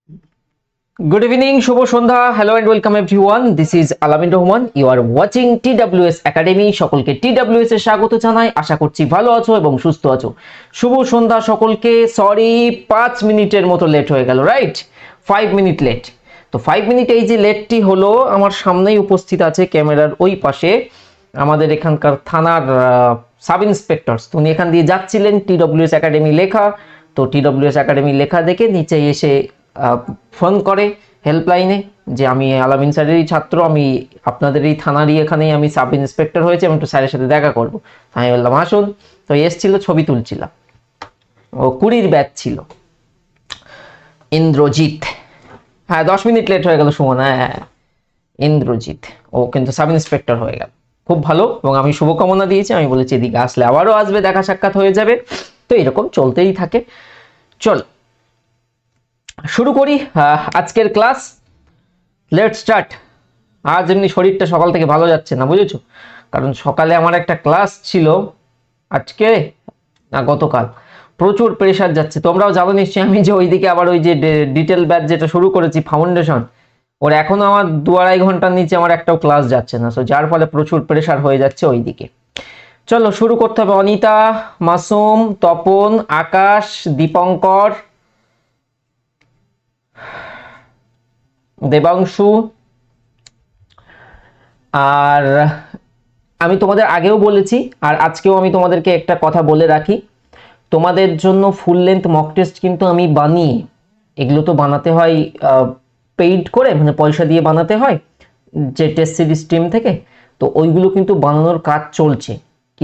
Good evening, Shubho Sondha. Hello and welcome everyone. This is Alamin Rohman. You are watching TWS Academy. সকলকে TWS এ স্বাগত জানাই। আশা করছি ভালো আছো এবং সুস্থ আছো। শুভ সন্ধ্যা সকলকে। সরি 5 মিনিটের মতো লেট হয়ে গেল, রাইট? 5 minute late. তো 5 মিনিট এই যে লেটটি হলো, আমার সামনেই উপস্থিত আছে ক্যামেরার ওই পাশে আমাদের এখানকার থানার সাব ইন্সপেক্টর। তো উনি এখান দিয়ে যাচ্ছিলেন, TWS একাডেমি লেখা। তো TWS একাডেমি লেখা দেখে নিচে এসে ফোন করে হেল্পলাইনে যে আমি আলামিন স্যারেরই ছাত্র, আমি আপনাদের এই থানারই এখানেই আমি সাব ইন্সপেক্টর হয়েছে এবং একটু স্যারের সাথে দেখা করবো। আমি বললাম আসুন। তো এসছিল, ছবি তুলছিলাম। ও 20 ব্যাচ ছিল। ইন্দ্রজিৎ, হ্যাঁ 10 মিনিট লেট হয়ে গেল সুমন। হ্যাঁ ইন্দ্রজিৎ, ও কিন্তু সাব ইন্সপেক্টর হয়ে গেল, খুব ভালো। এবং আমি শুভকামনা দিয়েছি, আমি বলেছি এদিকে আসলে আবারও আসবে, দেখা সাক্ষাৎ হয়ে যাবে। তো এরকম চলতেই থাকে। চল শুরু করি আজকের ক্লাস। Let's start. আজ এমনি শরীরটা সকাল থেকে ভালো যাচ্ছে না, বুঝেছো? কারণ সকালে আমার একটা ক্লাস ছিল, আজকে না গতকাল, প্রচুর প্রেশার যাচ্ছে। তোমরাও জানো নিশ্চয়ই আমি যে ওইদিকে আবার ওই যে ডিটেল ব্যাচ যেটা শুরু করেছি ফাউন্ডেশন, ওর এখনো আমার 2-2.5 ঘন্টার নিচে আমার একটাও ক্লাস যাচ্ছে না। সো যার ফলে প্রচুর প্রেশার হয়ে যাচ্ছে ওইদিকে। চলো শুরু করতে হবে। অনিতা, মাসুম, তপন, আকাশ, দীপঙ্কর, দেবাংশু। আর আমি তোমাদের আগেও বলেছি, আর আজকেও আমি তোমাদেরকে একটা কথা বলে রাখি, তোমাদের জন্য ফুল লেন্থ মক টেস্ট কিন্তু আমি বানিয়ে, এগুলো তো বানাতে হয় পেইড করে, মানে পয়সা দিয়ে বানাতে হয় যে টেস্ট সিরিজ টিম থেকে। তো ওইগুলো কিন্তু বানানোর কাজ চলছে।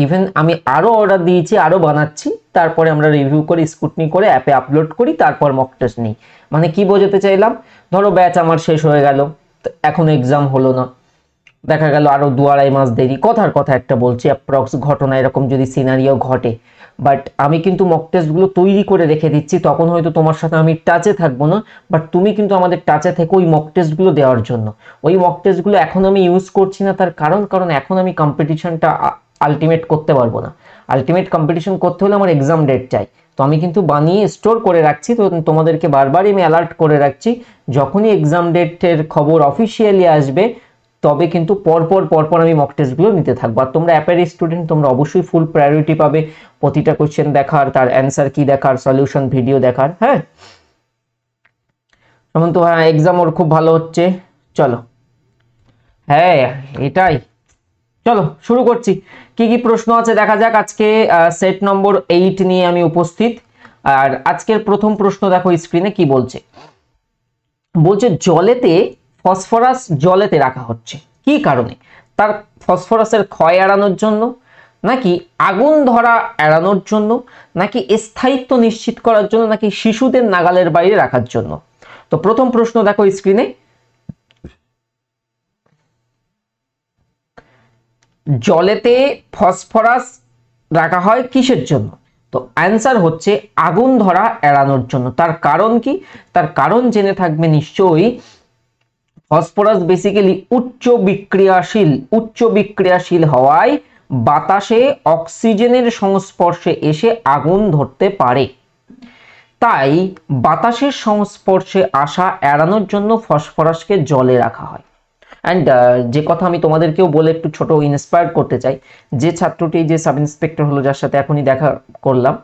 ইভেন আমি আরও অর্ডার দিয়েছি, আরও বানাচ্ছি, তারপরে আমরা রিভিউ করে স্কুটনি করে অ্যাপে আপলোড করি, তারপর মক টেস্ট নিই। মানে কি বোঝাতে চাইলাম, ধরো ব্যাচ আমার শেষ হয়ে গেল, এখন এক্সাম হলো না, দেখা গেল আরো 2-2.5 মাস দেরি, কথার কথা একটা বলছি, অ্যাপ্রক্স ঘটনা এরকম যদি সিনারিও ঘটে, বাট আমি কিন্তু মক টেস্টগুলো তৈরি করে রেখে দিচ্ছি। তখন হয়তো তোমার সাথে আমি টাচে থাকবো না, বাট তুমি কিন্তু আমাদের টাচে থেকো ওই মক টেস্টগুলো দেওয়ার জন্য। ওই মক টেস্টগুলো এখন আমি ইউজ করছি না, তার কারণ এখন আমি কম্পিটিশনটা আলটিমেট করতে পারবো না। আলটিমেট কম্পিটিশন করতে হলে আমার এক্সাম ডেট চাই। তো আমি কিন্তু বানিয়ে স্টোর করে রাখছি। তো তোমাদেরকে বারবারই আমি অ্যালার্ট করে রাখছি, যখনই এক্সাম ডেটের খবর অফিসিয়ালি আসবে তবে কিন্তু পরপর আমি মক টেস্টগুলো নিতে থাকবো। আর তোমরা অ্যাপের স্টুডেন্ট, তোমরা অবশ্যই ফুল প্রায়োরিটি পাবে প্রতিটা কোশ্চেন দেখার, তার অ্যান্সার কি দেখার, সলিউশন ভিডিও দেখার। হ্যাঁ যেমন তো, হ্যাঁ এক্সাম ওর খুব ভালো হচ্ছে। চলো, হ্যাঁ এটাই। চলো শুরু করছি। কি কি প্রশ্ন আছে দেখা যাক। আজকে সেট নম্বর 8 নিয়ে আমি উপস্থিত। আর আজকের প্রথম প্রশ্ন দেখো স্ক্রিনে কি বলছে। বলছে জলেতে ফসফরাস জলেতে রাখা হচ্ছে কি কারণে? তার ফসফরাসের ক্ষয় এড়ানোর জন্য, নাকি আগুন ধরা এড়ানোর জন্য, নাকি স্থায়িত্ব নিশ্চিত করার জন্য, নাকি শিশুদের নাগালের বাইরে রাখার জন্য? তো প্রথম প্রশ্ন দেখো স্ক্রিনে, জলেতে ফসফরাস রাখা হয় কিসের জন্য? তো অ্যান্সার হচ্ছে আগুন ধরা এড়ানোর জন্য। তার কারণ কি? তার কারণ জেনে থাকবে নিশ্চয়ই। ফসফরাস বেসিক্যালি উচ্চ বিক্রিয়াশীল হওয়ায় বাতাসে অক্সিজেনের সংস্পর্শে এসে আগুন ধরতে পারে। তাই বাতাসের সংস্পর্শে আসা এড়ানোর জন্য ফসফরাসকে জলে রাখা হয়। অ্যান্ড যে কথা আমি তোমাদেরকেও বলে একটু ছোট ইন্সপায়ার করতে চাই, যে ছাত্রটি যে সাব ইন্সপেক্টর হলো, যার সাথে এখনই দেখা করলাম,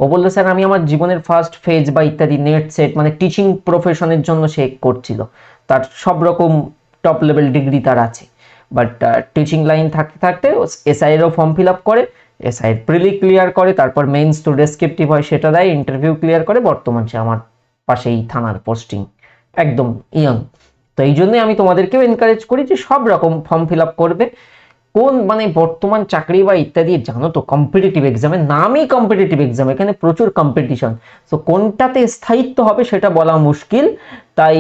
ও বললো স্যার আমি আমার জীবনের ফার্স্ট ফেজ বা ইত্যাদি নেট সেট মানে টিচিং প্রফেশনের জন্য সে করছিল, তার সব রকম টপ লেভেল ডিগ্রি তার আছে, বাট টিচিং লাইন থাকতে থাকতে এসআই এরও ফর্ম ফিল আপ করে, এসআই প্রিলি ক্লিয়ার করে, তারপর মেইনস টু ডেসক্রিপটিভ হয় সেটা দেয়, ইন্টারভিউ ক্লিয়ার করে, বর্তমান সে আমার পাশেই থানার পোস্টিং, একদম ইয়ং। তো এই জন্যই আমি তোমাদেরকেও এনকারেজ করি যে সব রকম ফর্ম ফিল আপ করবে। কোন মানে বর্তমান চাকরি বা ইত্যাদি জানো তো কম্পিটিটিভ এক্সামের নামই কম্পিটিটিভ এক্সাম, এখানে প্রচুর কম্পিটিশন। তো কোনটাতে স্থায়িত্ব হবে সেটা বলা মুশকিল, তাই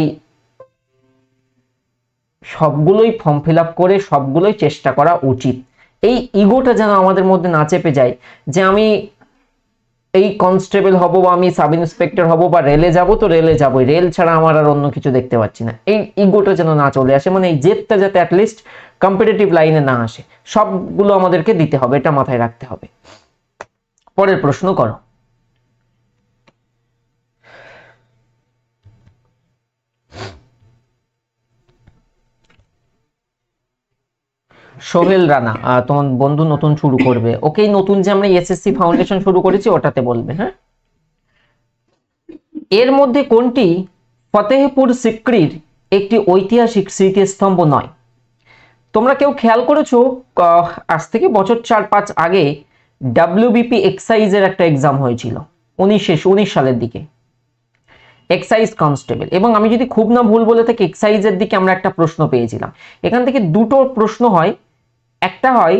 সবগুলোই ফর্ম ফিল আপ করে সবগুলোই চেষ্টা করা উচিত। এই ইগোটা যেন আমাদের মধ্যে না চেপে যায় যে আমি এই কনস্টেবল হব বা আমি সাব ইন্সপেক্টর হব বা রেলে যাব, তো রেলে যাবো, রেল ছাড়া আমার আর অন্য কিছু দেখতে পাচ্ছি না। এই ইগোটা যেন না চলে আসে, মানে এই জেদটা যাতে অ্যাটলিস্ট কম্পিটিটিভ লাইনে না আসে। সবগুলো আমাদেরকে দিতে হবে, এটা মাথায় রাখতে হবে। পরের প্রশ্ন করো। সোহেল রানা, তোমার বন্ধু নতুন শুরু করবে, ওকেই নতুন যে আমরা এসএসসি ফাউন্ডেশন শুরু করেছি ওটাতে বলবে। হ্যাঁ, এর মধ্যে কোনটি ফতেহপুর সিক্রির একটি ঐতিহাসিক স্মৃতিস্তম্ভ নয়? তোমরা কেউ খেয়াল করেছো আজ থেকে বছর 4-5 আগে ডাব্লিউবিপি এক্সাইজের একটা এক্সাম হয়েছিল 19 সালের দিকে, এক্সাইজ কনস্টেবল, এবং আমি যদি খুব না ভুল বলে থাকি এক্সাইজের দিকে আমরা একটা প্রশ্ন পেয়েছিলাম। এখান থেকে দুটো প্রশ্ন হয়, একটা হয়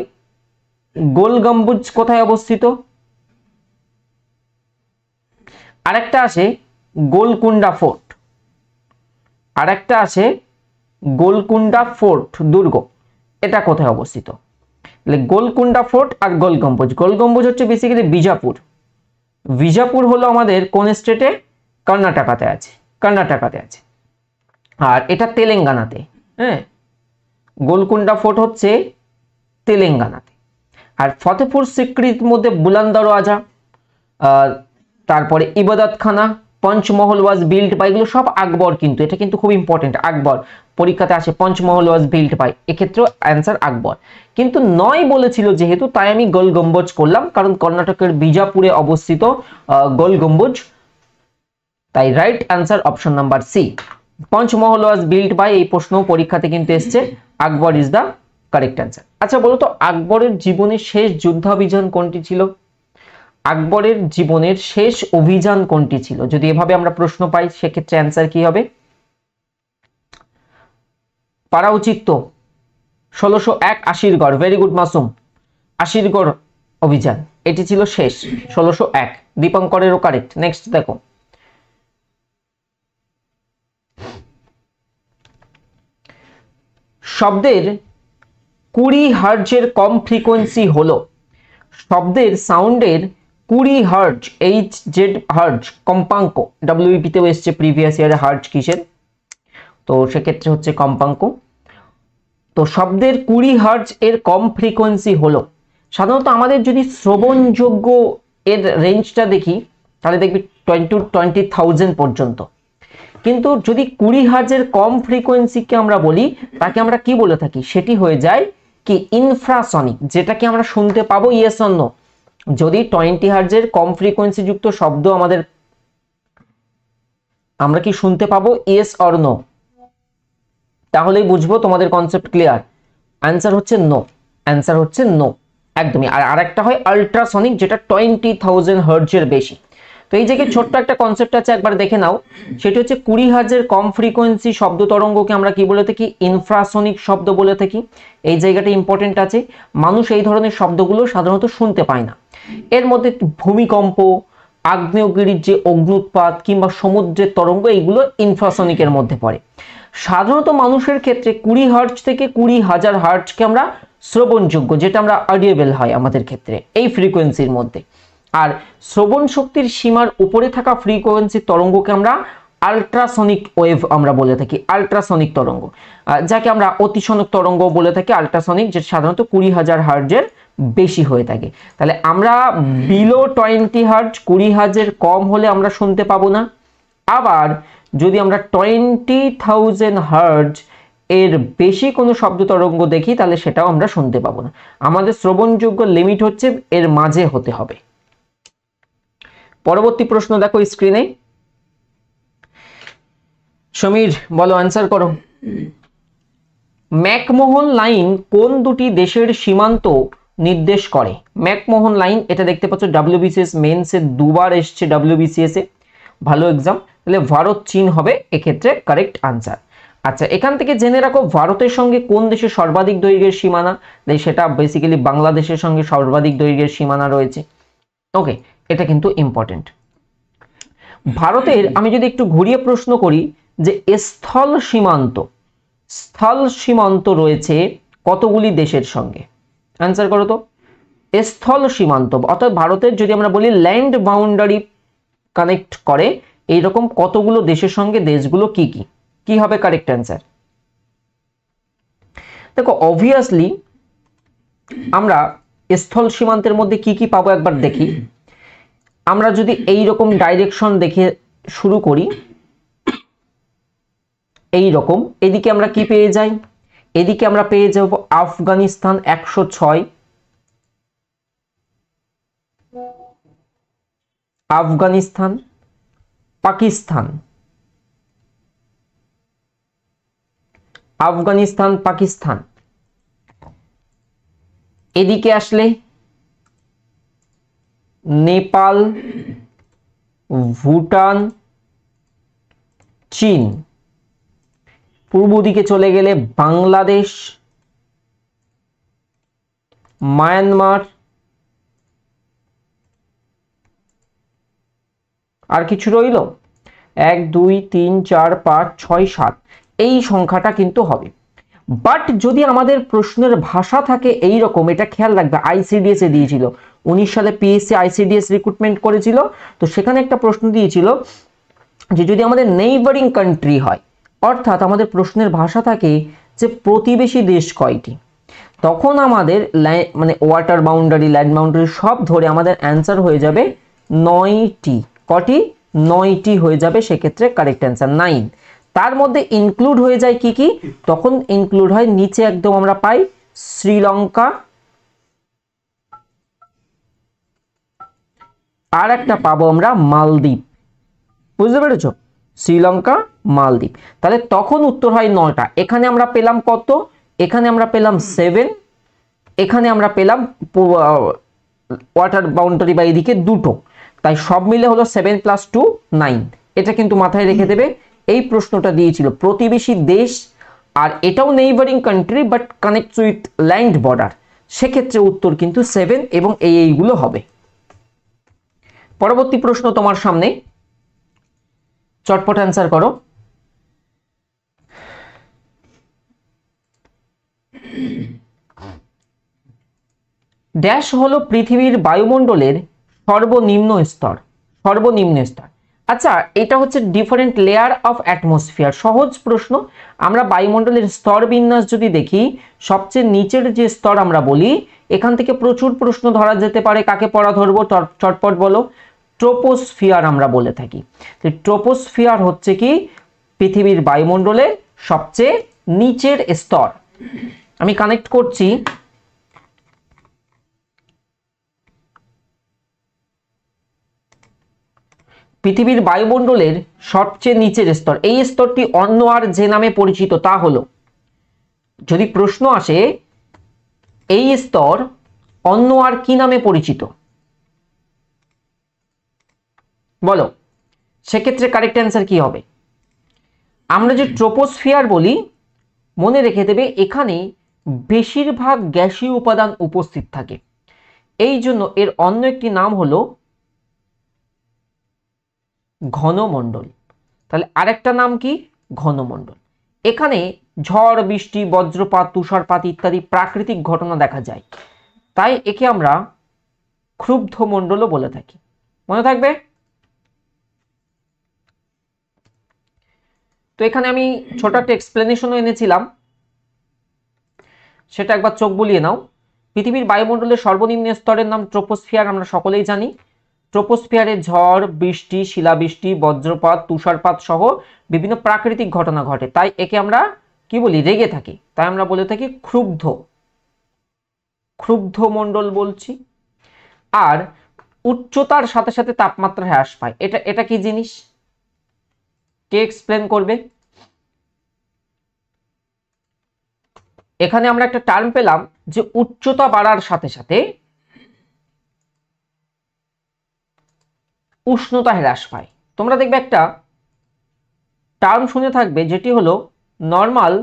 গোল গম্বুজ কোথায় অবস্থিত, আরেকটা আসে গোলকুন্ডা ফোর্ট, আরেকটা আছে গোলকুন্ডা ফোর্ট দুর্গ, এটা কোথায় অবস্থিত? গোলকুন্ডা ফোর্ট আর গোল গম্বুজ। গোল গম্বুজ হচ্ছে বেসিক্যালি বিজাপুর, বিজাপুর হলো আমাদের কোন স্টেটে? কর্ণাটকাতে আছে, কর্ণাটকাতে আছে, আর এটা তেলেঙ্গানাতে। হ্যাঁ, গোলকুন্ডা ফোর্ট হচ্ছে তেলেঙ্গানাতে। আর ফতেপুর সিক্রির মধ্যে বুলন্দ দরওয়াজা, তারপরে ইবাদত খানা, পঞ্চমহল ওয়াজ বিল্ড বাই, এগুলো সব আকবর, কিন্তু এটা কিন্তু খুব ইম্পর্টেন্ট, আকবর পরীক্ষাতে আসে, পঞ্চমহল ওয়াজ বিল্ড বাই, এক্ষেত্রে অ্যান্সার আকবর। কিন্তু নয় বলেছিল যেহেতু, তাই আমি গোল গম্বুজ করলাম, কারণ কর্ণাটকের বিজাপুরে অবস্থিত গোল গম্বুজ, তাই right answer option number C, Panchmahal was build by. এই প্রশ্ন পরীক্ষাতে কিন্তু এসছে, Akbar is the correct answer. আচ্ছা বলো তো, আকবরের জীবনের শেষ যুদ্ধাভিযান কোনটি ছিল? আকবরের জীবনের শেষ অভিযান কোনটি ছিল? যদি এভাবে আমরা প্রশ্ন পাই সেক্ষেত্রে অ্যান্সার কি হবে? পারা উচিত তো 1601 আশিরগড়, ভেরি গুড মাসুম, আশিরগড় অভিযান এটি ছিল শেষ, 1601। দীপঙ্করেরও কারেক্ট। নেক্সট দেখো, শব্দের 20 হার্টজের কম ফ্রিকোয়েন্সি হলো, শব্দের সাউন্ডের 20 হার্টজ, HZ হার্টজ কম্পাঙ্ক, WEP তেও এসছে প্রিভিয়াস ইয়ারে হার্টজ কিসের, তো সেক্ষেত্রে হচ্ছে কম্পাঙ্ক। তো শব্দের 20 হার্টজ এর কম ফ্রিকোয়েন্সি হলো, সাধারণত আমাদের যদি শ্রবণযোগ্য এর রেঞ্জটা দেখি তাহলে দেখবি 20,000 পর্যন্ত, কিন্তু যদি 20 হার্টজের কম ফ্রিকোয়েন্সিকে আমরা বলি তাকে আমরা কি বলে থাকি? সেটি হয়ে যায় কি ইনফ্রাসনিক, যেটাকে আমরা শুনতে পাবো ইয়েস অর নো। যদি 20 হার্টজের কম ফ্রিকোয়েন্সি যুক্ত শব্দ আমাদের, আমরা কি শুনতে পাবো ইয়েস অর নো? তাহলেই বুঝবো তোমাদের কনসেপ্ট ক্লিয়ার। অ্যান্সার হচ্ছে নো, অ্যান্সার হচ্ছে নো একদমই। আর আরেকটা হয় আল্ট্রাসনিক, যেটা 20,000 হার্টজের বেশি। তো এই জায়গায় ছোট্ট একটা কনসেপ্ট আছে, একবার দেখে নাও। সেটা হচ্ছে 20 হার্টজের কম ফ্রিকোয়েন্সি শব্দ তরঙ্গকে আমরা কি বলে থাকি? ইনফ্রাসনিক শব্দ বলে থাকি। এই জায়গাটা ইম্পর্টেন্ট আছে, মানুষ এই ধরনের শব্দগুলো সাধারণত শুনতে পায় না। এর মধ্যে ভূমিকম্প, আগ্নেয়গিরির যে অগ্নুৎপাত কিংবা সমুদ্রের তরঙ্গ, এইগুলো ইনফ্রাসনিকের মধ্যে পড়ে। সাধারণত মানুষের ক্ষেত্রে 20 হার্টজ থেকে 20,000 হার্টজকে আমরা শ্রবণযোগ্য, যেটা আমরা অডিয়েবল হয় আমাদের ক্ষেত্রে এই ফ্রিকোয়েন্সির মধ্যে। আর শ্রবণ শক্তির সীমার উপরে থাকা ফ্রিকোয়েন্সি তরঙ্গকে আমরা আল্ট্রাসনিক ওয়েভ আমরা বলে থাকি, আল্ট্রাসনিক তরঙ্গ, যাকে আমরা অতিসনিক তরঙ্গ বলে থাকি। আল্ট্রাসনিক যেটা সাধারণত 20,000 হার্টজের বেশি হয়ে থাকে। তাহলে আমরা বিলো 20 হার্টজ, 20 হার্টজের কম হলে আমরা শুনতে পাবো না। আবার যদি আমরা 20,000 হার্টজ এর বেশি কোনো শব্দ তরঙ্গ দেখি তাহলে সেটাও আমরা শুনতে পাবো না। আমাদের শ্রবণযোগ্য লিমিট হচ্ছে এর মাঝে হতে হবে। পরবর্তী প্রশ্ন দেখো স্ক্রিনে। সমীর বলো, অ্যান্সার করো। ম্যাকমোহন লাইন কোন দুটি দেশের সীমান্ত নির্দেশ করে? ম্যাকমোহন লাইন, এটা দেখতে পাচ্ছ WBCS মেন্সে দুবার এসছে, WBCS এ ভালো এক্সাম। তাহলে ভারত চীন হবে এক্ষেত্রে কারেক্ট আনসার। আচ্ছা, এখান থেকে জেনে রাখো ভারতের সঙ্গে কোন দেশের সর্বাধিক দৈর্ঘ্যের সীমানা, সেটা বেসিক্যালি বাংলাদেশের সঙ্গে সর্বাধিক দৈর্ঘ্যের সীমানা রয়েছে। ওকে, এটা কিন্তু ইম্পর্টেন্ট। ভারতের, আমি যদি একটু ঘুরিয়ে প্রশ্ন করি যে স্থল সীমান্ত, স্থল সীমান্ত রয়েছে কতগুলি দেশের সঙ্গে? অ্যান্সার করো তো। স্থল সীমান্ত অর্থাৎ ভারতের যদি আমরা বলি ল্যান্ড বাউন্ডারি কানেক্ট করে এইরকম কতগুলো দেশের সঙ্গে, দেশগুলো কি কি? কি হবে কারেক্ট অ্যান্সার? দেখো অবভিয়াসলি আমরা স্থল সীমান্তের মধ্যে কি কি পাবো একবার দেখি। আমরা যদি এই রকম ডাইরেকশন দেখে শুরু করি, এই রকম, এদিকে আমরা কি পেয়ে যাই? এদিকে আমরা পেয়ে যাব আফগানিস্তান 106, আফগানিস্তান, পাকিস্তান, আফগানিস্তান, পাকিস্তান। এদিকে আসলে নেপাল, ভুটান, চীন। পূর্ব দিকে চলে গেলে বাংলাদেশ, মায়ানমার, আর কিছু রইল 1 2 3 4 5 6 7, এই সংখ্যাটা কিন্তু হবে। বাট যদি আমাদের প্রশ্নের ভাষা থাকে এই রকম, এটা খেয়াল রাখবে, আইসিডিএস এ দিয়েছিল 19 সালে, পিএসসি আইসিডিএস রিক্রুটমেন্ট করেছিল, তো সেখানে একটা প্রশ্ন দিয়েছিল যে যদি আমাদের নেইবারিং কান্ট্রি হয়, অর্থাৎ আমাদের প্রশ্নের ভাষা থাকে যে প্রতিবেশী দেশ কয়টি, তখন আমাদের মানে ওয়াটার বাউন্ডারি, ল্যান্ড বাউন্ডারি সব ধরে আমাদের অ্যান্সার হয়ে যাবে 9টি। কটি? 9টি হয়ে যাবে, সেক্ষেত্রে কারেক্ট অ্যান্সার 9। তার মধ্যে ইনক্লুড হয়ে যায় কি কি, তখন ইনক্লুড হয় নিচে একদম আমরা পাই শ্রীলঙ্কা, আর একটা পাবো আমরা মালদ্বীপ। বুঝতে পেরেছো? শ্রীলঙ্কা, মালদ্বীপ। তাহলে তখন উত্তর হয় 9টা। এখানে আমরা পেলাম কত? এখানে আমরা পেলাম 7, এখানে আমরা পেলাম ওয়াটার বাউন্ডারি বা এদিকে দুটো, তাই সব মিলে হলো 7 + 2 9। এটা কিন্তু মাথায় রেখে দেবে। এই প্রশ্নটা দিয়েছিল প্রতিবেশী দেশ, আর এটাও neighbouring country but connects with land border, সেক্ষেত্রে উত্তর কিন্তু 7 এবং এইগুলো হবে। পরবর্তী প্রশ্ন তোমার সামনে, চটপট অ্যান্সার করো। ড্যাশ হলো পৃথিবীর বায়ুমণ্ডলের সর্বনিম্ন স্তর, সর্বনিম্ন স্তর। আচ্ছা, এটা হচ্ছে ডিফারেন্ট লেয়ার অফ অ্যাটমসফিয়ার, সহজ প্রশ্ন। আমরা বায়ুমণ্ডলের স্তর বিন্যাস যদি দেখি, সবচেয়ে নিচের যে স্তর আমরা বলি, এখান থেকে প্রচুর প্রশ্ন ধরা যেতে পারে। কাকে পড়া ধরবো? চটপট বলো। ট্রোপোস্ফিয়ার আমরা বলে থাকি। ট্রোপোস্ফিয়ার হচ্ছে কি পৃথিবীর বায়ুমণ্ডলের সবচেয়ে নিচের স্তর। আমি কানেক্ট করছি, পৃথিবীর বায়ুমণ্ডলের সবচেয়ে নিচের স্তর। এই স্তরটি অন্য আর যে নামে পরিচিত তা হলো, যদি প্রশ্ন আসে এই স্তর অন্য আর কি নামে পরিচিত বলো, সেক্ষেত্রে কারেক্ট অ্যান্সার কি হবে? আমরা যে ট্রোপোস্ফিয়ার বলি, মনে রেখে দেবে এখানে বেশিরভাগ গ্যাসীয় উপাদান উপস্থিত থাকে, এই জন্য এর অন্য একটি নাম হলো ঘনমণ্ডল। তাহলে আরেকটা নাম কি? ঘনমণ্ডল। এখানে ঝড়, বৃষ্টি, বজ্রপাত, তুষারপাত ইত্যাদি প্রাকৃতিক ঘটনা দেখা যায়, তাই একে আমরা ক্ষুব্ধ মণ্ডলও বলে থাকি। মনে থাকবে? তো এখানে আমি ছোট একটা এক্সপ্লেনেশনও এনেছিলাম, সেটা একবার চোখ বুলিয়ে নাও। পৃথিবীর বায়ুমণ্ডলের সর্বনিম্ন স্তরের নাম ট্রোপোস্ফিয়ার, আমরা সকলেই জানি। ট্রোপোস্ফিয়ারে ঝড়, বৃষ্টি, শিলাবৃষ্টি, বজ্রপাত, তুষারপাত সহ বিভিন্ন প্রাকৃতিক ঘটনা ঘটে, তাই একে আমরা কি বলি? রেগে থাকি, তাই আমরা বলে থাকি ক্ষুব্ধ, ক্ষুব্ধ মণ্ডল বলছি। আর উচ্চতার সাথে সাথে তাপমাত্রা হ্রাস পায়, এটা এটা কি জিনিস? কে এক্সপ্লেন করবে? এখানে আমরা একটা টার্ম পেলাম যে উচ্চতা বাড়ার সাথে সাথে উষ্ণতা হ্রাস পায়। তোমরা দেখবে একটা টার্ম শুনে থাকবে যেটি হলো normal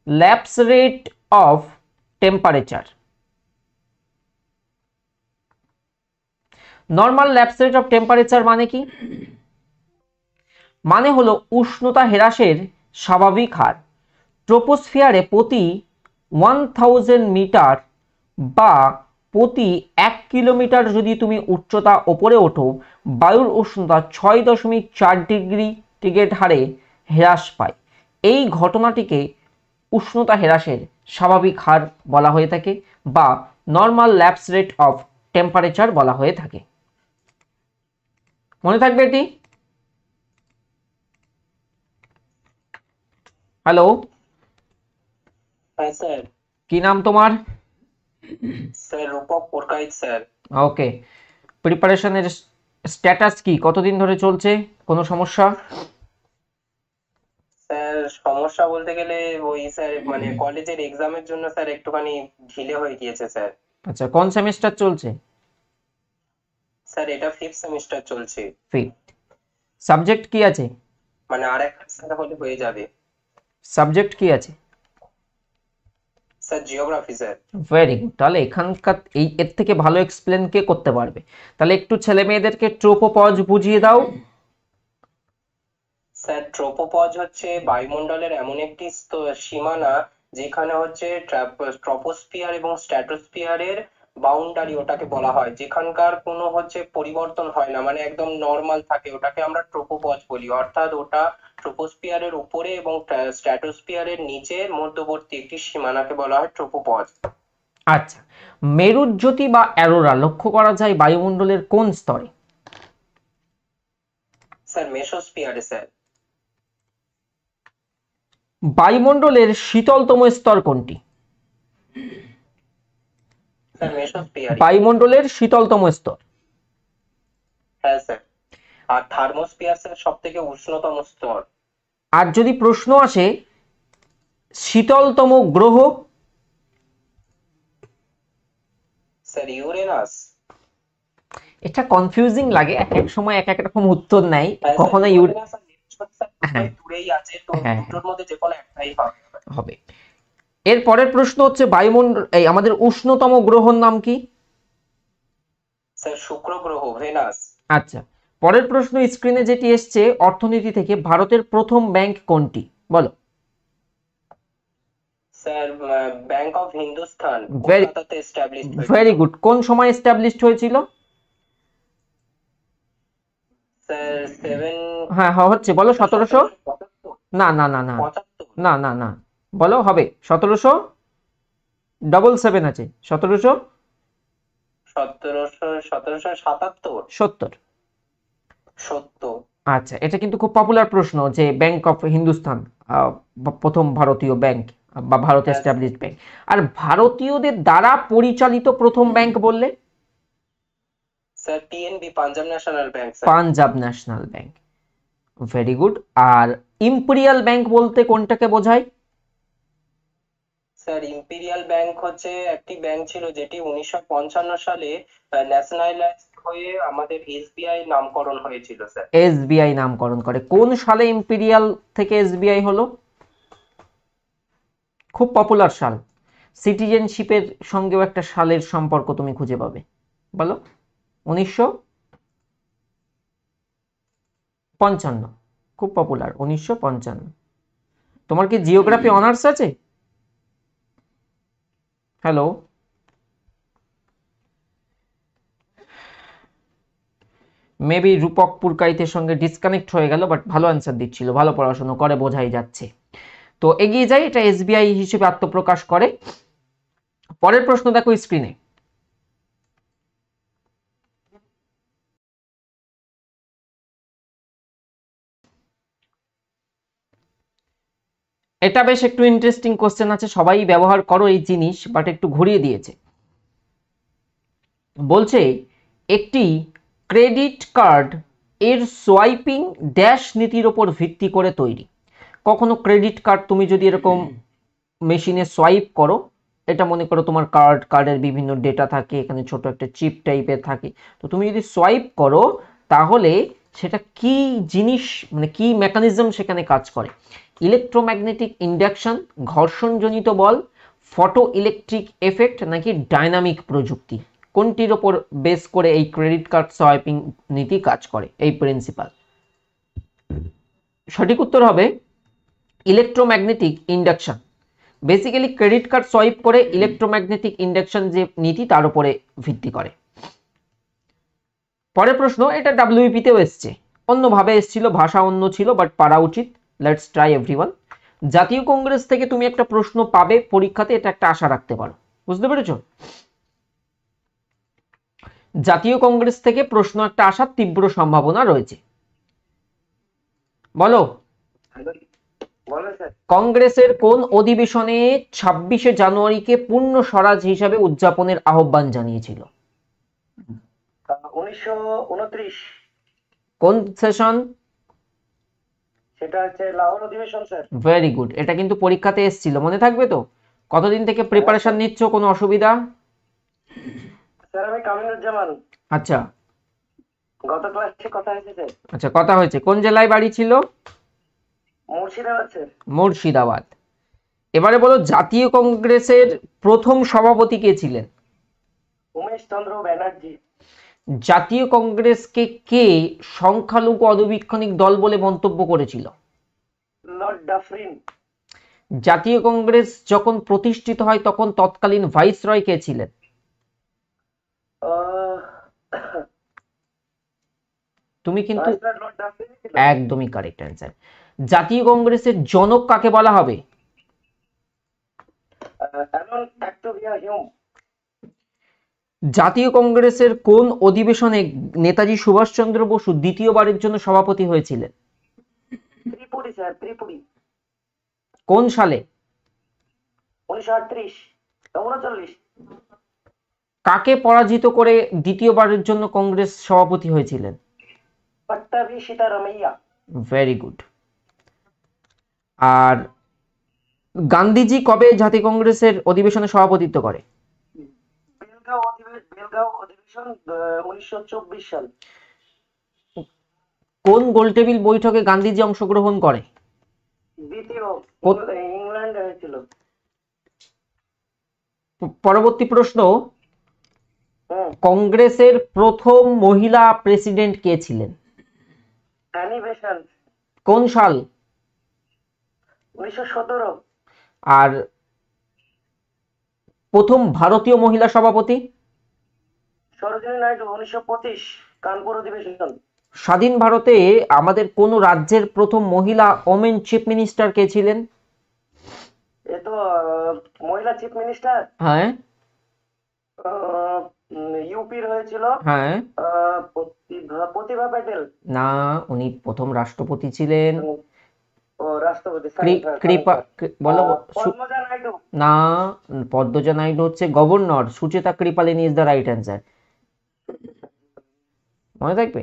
lapse rate of temperature. Normal lapse rate of temperature মানে কি? মানে হলো উষ্ণতা হ্রাসের স্বাভাবিক হার। ট্রোপোস্ফিয়ারে প্রতি 1000 মিটার বা প্রতি 1 কিলোমিটার যদি তুমি উচ্চতা ওপরে ওঠো, বায়ুর উষ্ণতা 6.4 ডিগ্রি টিকেট হারে হ্রাস পায়। এই ঘটনাটিকে উষ্ণতা হ্রাসের স্বাভাবিক হার বলা হয়ে থাকে বা normal lapse rate of temperature বলা হয়ে থাকে। মনে থাকবে এটি? হ্যালো, হ্যাঁ স্যার। কি নাম তোমার? স্যার রূপক পুরকাইত স্যার। ওকে, প্রিপারেশনের স্ট্যাটাস কি, কতদিন ধরে চলছে, কোনো সমস্যা? স্যার সমস্যা বলতে গেলে ওই স্যার মানে কলেজের এক্সামের জন্য স্যার একটুখানি ঢিলে হয়ে গিয়েছে স্যার। আচ্ছা, কোন সেমিস্টার চলছে? স্যার এটা 5th সেমিস্টার চলছে। ফিফথ। সাবজেক্ট কি আছে? মানে আর একটা স্যার হলে হয়ে যাবে। সাবজেক্ট কি আছে? Sir geography sir. Very good. তাহলে এখানকার এর থেকে ভালো এক্সপ্লেন কে করতে পারবে? তাহলে একটু ছেলে মেয়েদেরকে ট্রোপোপজ বুঝিয়ে দাও। স্যার ট্রোপোপজ হচ্ছে বায়ুমণ্ডলের এমন একটি সীমানা যেখানে হচ্ছে ট্রপোস্ফিয়ার এবং স্ট্র্যাটোস্ফিয়ারের বাউন্ডারি ওটাকে বলা হয়, যেখানকার কোনো হচ্ছে পরিবর্তন হয় না, মানে একদম নর্মাল থাকে, ওটাকে আমরা ট্রোপোপজ বলি। অর্থাৎ ওটা ট্রোপোস্ফিয়ারের উপরে এবং স্ট্র্যাটোস্ফিয়ারের নিচে মধ্যবর্তী একটি সীমানাকে বলা হয় ট্রোপোপজ। আচ্ছা, মেরুজ্যোতি বা অ্যারোরা লক্ষ্য করা যায় বায়ুমণ্ডলের কোন স্তরে? স্যার মেসোস্ফিয়ারে স্যার। বায়ুমণ্ডলের শীতলতম স্তর কোনটি? স্যার মেসোস্ফিয়ারে। বায়ুমণ্ডলের শীতলতম স্তর। হ্যাঁ স্যার। আর থার্মোস্ফিয়ার স্যার সব থেকে উষ্ণতম স্তর। আর যদি প্রশ্ন আসে শীতলতম গ্রহ? Sir Uranus. এটা কনফিউজিং লাগে, এক এক সময় এক এক রকম উত্তর নেয়, হ্যাঁ স্যার, কখনো ইউরেনাস আর নেপচুন স্যার হ্যাঁ দুটোই দূরেই আছে, তো হ্যাঁ দুটোর মধ্যে যে কোনো একটাই হবে। হবে। এর পরের প্রশ্ন হচ্ছে বায়ুমণ্ডল আমাদের উষ্ণতম গ্রহর নাম কি? স্যার শুক্র গ্রহ, ভেনাস। আচ্ছা, পরের প্রশ্ন স্ক্রিনে যেটি এসছে অর্থনীতি থেকে, ভারতের প্রথম ব্যাংক কোনটি বলো? Sir bank of Hindustan very কলকাতাতে এস্টাবলিশড হয়েছিল। Very good. কোন সময় এস্টাবলিশড হয়েছিল? Sir seven. হ্যাঁ হ্যাঁ হচ্ছে, বলো 1700। 1775। না না না না 75। না না না, বলো হবে 1700। ডবল সেভেন আছে, 1770। 1777। 70। আচ্ছা, এটা কিন্তু খুব পপুলার প্রশ্ন যে ব্যাংক অফ হিন্দুস্তান প্রথম ভারতীয় ব্যাংক বা ভারত হ্যাঁ এস্টাবলিশড ব্যাংক। আর ভারতীয়দের দ্বারা পরিচালিত প্রথম ব্যাংক বললে? Sir PNB, Punjab National Bank sir. Punjab National Bank. Very good. আর ইম্পেরিয়াল ব্যাংক বলতে কোনটাকে বোঝায়? স্যার ইম্পেরিয়াল ব্যাংক হচ্ছে একটি ব্যাংক ছিল যেটি 1955 সালে ন্যাশনালাইজড হয়ে আমাদের এসবিআই নামকরণ হয়েছিল স্যার। এসবিআই নামকরণ করে। কোন সালে ইম্পেরিয়াল থেকে এসবিআই হলো? খুব পপুলার সাল। সিটিজেনশিপের সঙ্গেও একটা সালের সম্পর্ক তুমি খুঁজে পাবে, বলো। 1955। খুব পপুলার, 1955। তোমার কি জিওগ্রাফি অনার্স আছে? হ্যালো, মেবি রূপক পুরকাইতের সঙ্গে ডিসকানেক্ট হয়ে গেল, বাট ভালো অ্যান্সার দিচ্ছিল, ভালো পড়াশোনা করে, বোঝাই যাচ্ছে। তো এগিয়ে যাই, এটা এসবিআই হিসেবে আত্মপ্রকাশ করে। পরের প্রশ্ন দেখো স্ক্রিনে। এটা বেশ একটু ইন্টারেস্টিং কোশ্চেন আছে, সবাই ব্যবহার করো এই জিনিস, বাট একটু ঘুরিয়ে দিয়েছে। বলছে একটি ক্রেডিট কার্ড এর সোয়াইপিং ড্যাশ নীতির ওপর ভিত্তি করে তৈরি। কখনো ক্রেডিট কার্ড তুমি যদি এরকম মেশিনে সোয়াইপ করো, এটা মনে করো তোমার কার্ডের বিভিন্ন ডেটা থাকে, এখানে ছোট একটা চিপ টাইপের থাকে, তো তুমি যদি সোয়াইপ করো তাহলে সেটা কি জিনিস, মানে কি মেকানিজম সেখানে কাজ করে? ইলেকট্রোম্যাগনেটিক ইন্ডাকশন, ঘর্ষণজনিত বল, ফটো ইলেকট্রিক এফেক্ট, নাকি ডাইনামিক প্রযুক্তি? কোনটির ওপর বেস করে এই ক্রেডিট কার্ড সোয়াইপিং নীতি কাজ করে, এই প্রিন্সিপাল? সঠিক উত্তর হবে electromagnetic induction. Basically credit card swipe করে ইলেকট্রোম্যাগনেটিক ইন্ডাকশন যে নীতি তার উপরে ভিত্তি করে। পরের প্রশ্ন, এটা ডাব্লিউপি তেও এসছে, অন্যভাবে এসেছিল, ভাষা অন্য ছিল, বাট পারা উচিত। Let's try everyone. জাতীয় কংগ্রেস থেকে তুমি একটা প্রশ্ন পাবে পরীক্ষাতে, এটা একটা আশা রাখতে পারো, বুঝতে পেরেছো? জাতীয় কংগ্রেস থেকে প্রশ্ন একটা আসার তীব্র সম্ভাবনা রয়েছে, বলো। বলেন স্যার। কংগ্রেসের কোন অধিবেশনে 26শে জানুয়ারিকে পূর্ণ স্বরাজ হিসাবে উদযাপনের আহ্বান জানিয়েছিল? 1929। কোন সেশন? সেটা হচ্ছে লাহোর অধিবেশন স্যার। ভেরি গুড, এটা কিন্তু পরীক্ষাতে এসেছিল, মনে থাকবে তো? কতদিন থেকে হ্যাঁ প্রিপারেশন স্যার। নিচ্ছ, কোনো অসুবিধা? স্যার আমি কামিনুজ্জামান, আচ্ছা গত ক্লাসে কথা হয়েছে স্যার। আচ্ছা, কথা হয়েছে। কোন জেলায় বাড়ি ছিল? মুর্শিদাবাদ স্যার। মুর্শিদাবাদ। এবারে বলো, জাতীয় কংগ্রেসের প্রথম সভাপতি কে ছিলেন? উমেশ চন্দ্র ব্যানার্জি। জাতীয় কংগ্রেসকে কে সংখ্যালঘু অধৈবেশিক দল বলে মন্তব্য করেছিল? Lord Dufferin. জাতীয় কংগ্রেস যখন প্রতিষ্ঠিত হয় তখন তৎকালীন ভাইসরয় কে ছিলেন? আহ, তুমি কিন্তু ভাইসরয় লর্ড ডাফরিন ছিল। একদমই কারেক্ট অ্যান্সার। জাতীয় কংগ্রেসের জনক কাকে বলা হবে? Allan Octavian Hume. জাতীয় কংগ্রেসের কোন অধিবেশনে নেতাজি সুভাষচন্দ্র বসু দ্বিতীয়বারের জন্য সভাপতি হয়েছিলেন? ত্রিপুরি স্যার, ত্রিপুরি। কোন সালে? 1938, 39। কাকে পরাজিত করে দ্বিতীয়বারের জন্য কংগ্রেস সভাপতি হয়েছিলেন? পট্টাভি সীতারামাইয়া। Very good. আর গান্ধীজি কবে জাতীয় কংগ্রেসের অধিবেশনে সভাপতিত্ব করে? বেলগাঁও অধিবেশন 1924 সাল। কোন গোলটেবিল বৈঠকে গান্ধীজি অংশগ্রহণ করে? দ্বিতীয়। কোত- ইংল্যান্ডে হয়েছিল। পরবর্তী প্রশ্ন, হুম। কংগ্রেসের প্রথম মহিলা প্রেসিডেন্ট কে ছিলেন? Annie Besant. কোন সাল? 1917। আর প্রথম ভারতীয় মহিলা সভাপতি? সরোজিনী নাইডু, 1925, কানপুর অধিবেশন। স্বাধীন ভারতে আমাদের কোন রাজ্যের প্রথম মহিলা ওমেন চিফ মিনিস্টার কে ছিলেন? এ তো মহিলা চিফ মিনিস্টার হ্যাঁ ইউপির হয়েছিল। হ্যাঁ। প্রতিভা প্যাটেল। না, উনি প্রথম রাষ্ট্রপতি ছিলেন। ও রাষ্ট্রপতি। কৃপা বলো। পদ্মজা নাইডু। না, পদ্মজা নাইডু হচ্ছে governor. Sucheta Kripalani is the right answer, মনে থাকবে।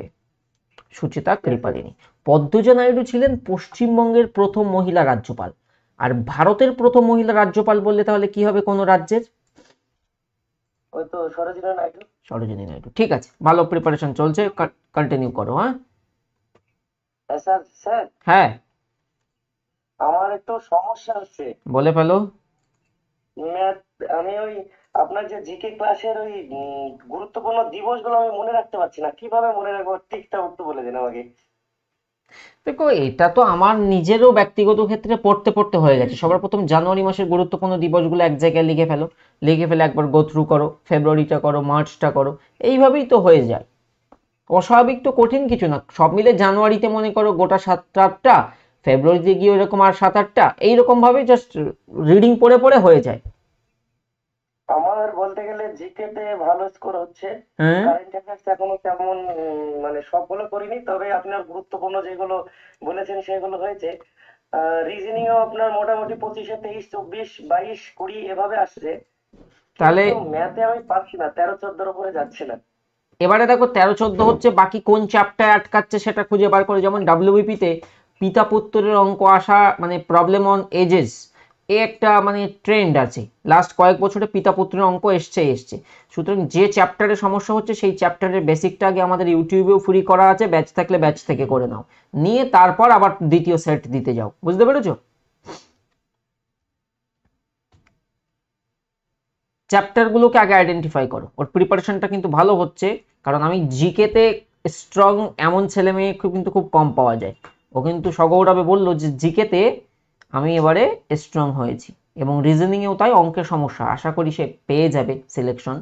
সুচেতা কৃপালিনী। পদ্মজা নাইডু ছিলেন পশ্চিমবঙ্গের প্রথম মহিলা রাজ্যপাল। আর ভারতের প্রথম মহিলা রাজ্যপাল বললে তাহলে কি হবে কোন রাজ্যের? ওই তো সরোজিনী নাইডু। সরোজিনী নাইডু। ঠিক আছে, ভালো প্রিপারেশন চলছে, কন্টিনিউ করো। হ্যাঁ স্যার স্যার হ্যাঁ, আমার একটু সমস্যা হচ্ছে। বলে ফেলো। ম্যাথ, আমি ওই আপনার যে জিকে ক্লাসের ওই গুরুত্বপূর্ণ দিবসগুলো আমি মনে রাখতে পারছি না, কিভাবে মনে রাখবো ঠিকঠাক একটু বলে দিন আমাকে। দেখো, এটা তো আমার নিজেরও ব্যক্তিগত ক্ষেত্রে পড়তে পড়তে হয়ে গেছে। সবার প্রথম জানুয়ারি মাসের গুরুত্বপূর্ণ দিবসগুলো এক জায়গায় লিখে ফেলো, লিখে ফেলে একবার গো থ্রু করো, ফেব্রুয়ারিটা করো, মার্চটা করো, এইভাবেই তো হয়ে যায়। অস্বাভাবিক তো কঠিন কিছু না। সব মিলে জানুয়ারিতে মনে করো গোটা 7-8টা, ফেব্রুয়ারিতে গিয়ে ওইরকম আর 7-8টা, এইরকম ভাবে জাস্ট রিডিং পড়ে পড়ে হয়ে যায়। আমার বলতে গেলে জিকে তে ভালো স্কোর হচ্ছে। হ্যাঁ, কারেন্ট অ্যাফেয়ার্স এখনো তেমন মানে সবগুলো করিনি, তবে আপনার গুরুত্বপূর্ণ যেগুলো বলেছেন সেগুলো হয়েছে। রিজনিং ও আপনার মোটামুটি 25-এ 23, 24, 22, 20 এভাবে আসছে। তাহলে কিন্তু ম্যাথে আমি পারছি না, 13-14 উপরে যাচ্ছে না। এবারে দেখো 13-14 হচ্ছে, বাকি কোন চ্যাপ্টারে আটকাচ্ছে সেটা খুঁজে বার করে। যেমন ডাব্লিউবিপি তে পিতা পুত্রের অঙ্ক আসা, মানে প্রবলেম অন এজেস, এ একটা মানে ট্রেন্ড আছে। লাস্ট কয়েক বছরে পিতা পুত্রের অঙ্ক এসছে। সুতরাং যে চ্যাপ্টারে সমস্যা হচ্ছে সেই চ্যাপ্টারের বেসিকটা আগে আমাদের ইউটিউবেও ফ্রি করা আছে, ব্যাচ থাকলে ব্যাচ থেকে করে নাও, নিয়ে তারপর আবার দ্বিতীয় সেট দিতে যাও। বুঝতে পেরেছো? চ্যাপ্টারগুলোকে আগে আইডেন্টিফাই করো। ওর প্রিপারেশনটা কিন্তু ভালো হচ্ছে, কারণ আমি জিকেতে স্ট্রং এমন ছেলে মেয়ে কিন্তু খুব কম পাওয়া যায়। ও কিন্তু সগৌরবে বললো যে জিকেতে আমি এবারে স্ট্রং হয়েছি, এবং রিজনিংয়েও তাই। অঙ্কের সমস্যা, আশা করি সে পেয়ে যাবে সিলেকশন।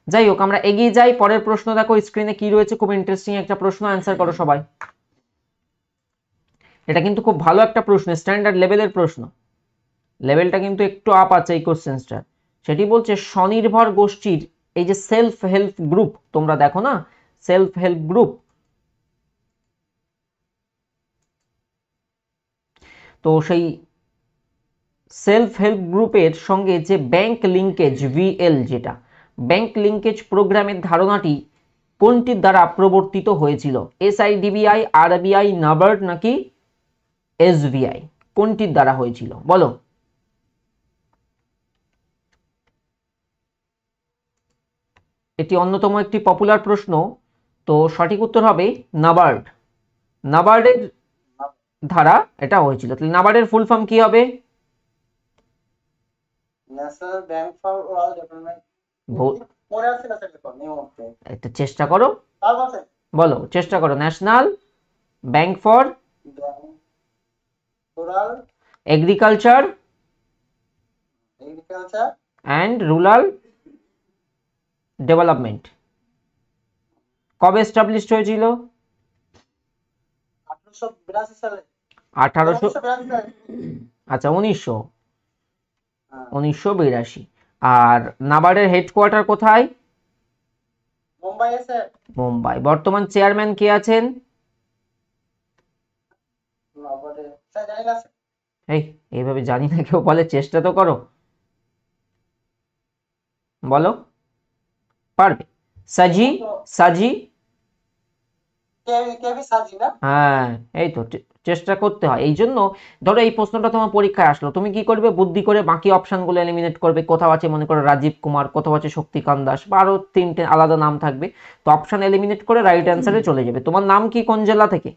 যাই হোক, আমরা এগিয়ে যাই। পরের প্রশ্ন দেখো স্ক্রিনে কি রয়েছে, খুব ইন্টারেস্টিং একটা প্রশ্ন, অ্যান্সার করো সবাই। এটা কিন্তু খুব ভালো একটা প্রশ্ন, স্ট্যান্ডার্ড লেভেলের প্রশ্ন, লেভেলটা কিন্তু একটু আপ আছে এই কোশ্চেন্সটা। সেটি বলছে স্বনির্ভর গোষ্ঠীর এই যে সেলফ হেল্প গ্রুপ, তোমরা দেখো না সেলফ হেল্প গ্রুপ, তো সেই সেলফ হেল্প গ্রুপের সঙ্গে যে ব্যাংক লিঙ্কেজ ভিএল, যেটা ব্যাংক লিঙ্কেজ প্রোগ্রামের ধারণাটি কোনটির দ্বারা প্রবর্তিত হয়েছিল? এসআইডিবিআই, আরবিআই, নাবার্ড নাকি এসবিআই? কোনটির দ্বারা হয়েছিল বলো? এটি অন্যতম একটি পপুলার প্রশ্ন। তো সঠিক উত্তর হবে নাবার্ড। নাবার্ডের ধারা এটা হয়েছিল। তাহলে নাবার্ডের ফুল ফর্ম কি হবে? National bank for all development. পরে আছে না স্যার, এই মুহূর্তে একটা চেষ্টা করো, বলো, চেষ্টা করো। National bank for rural agriculture and rural development কবে এস্টাবলিশড হয়েছিল? 1882 সালে। 1800, আচ্ছা 1982। আর নাবার্ডের হেডকোয়ার্টার কোথায়? মুম্বাই। স্যার মুম্বাই। বর্তমান চেয়ারম্যান কে আছেন? নাবার্ডে স্যার জানি না। এইভাবে জানি না কেউ বলে, চেষ্টা তো করো, বলো, পারবে। সাজি, সাজি, কেভি সাজি না? হ্যাঁ, এই তো চেষ্টা করতে হয়। এই জন্য ধরো এই প্রশ্নটা তোমার পরীক্ষায় আসলো, তুমি কি করবে? বুদ্ধি করে বাকি অপশনগুলো এলিমিনেট করবে। কোথাও আছে মনে করো রাজীব কুমার, কোথাও আছে শক্তিকান্ত দাস, বা আরো 3টে আলাদা নাম থাকবে। তো অপশন এলিমিনেট করে রাইট অ্যান্সারে চলে যাবে। তোমার নাম কি, কোন জেলা থেকে?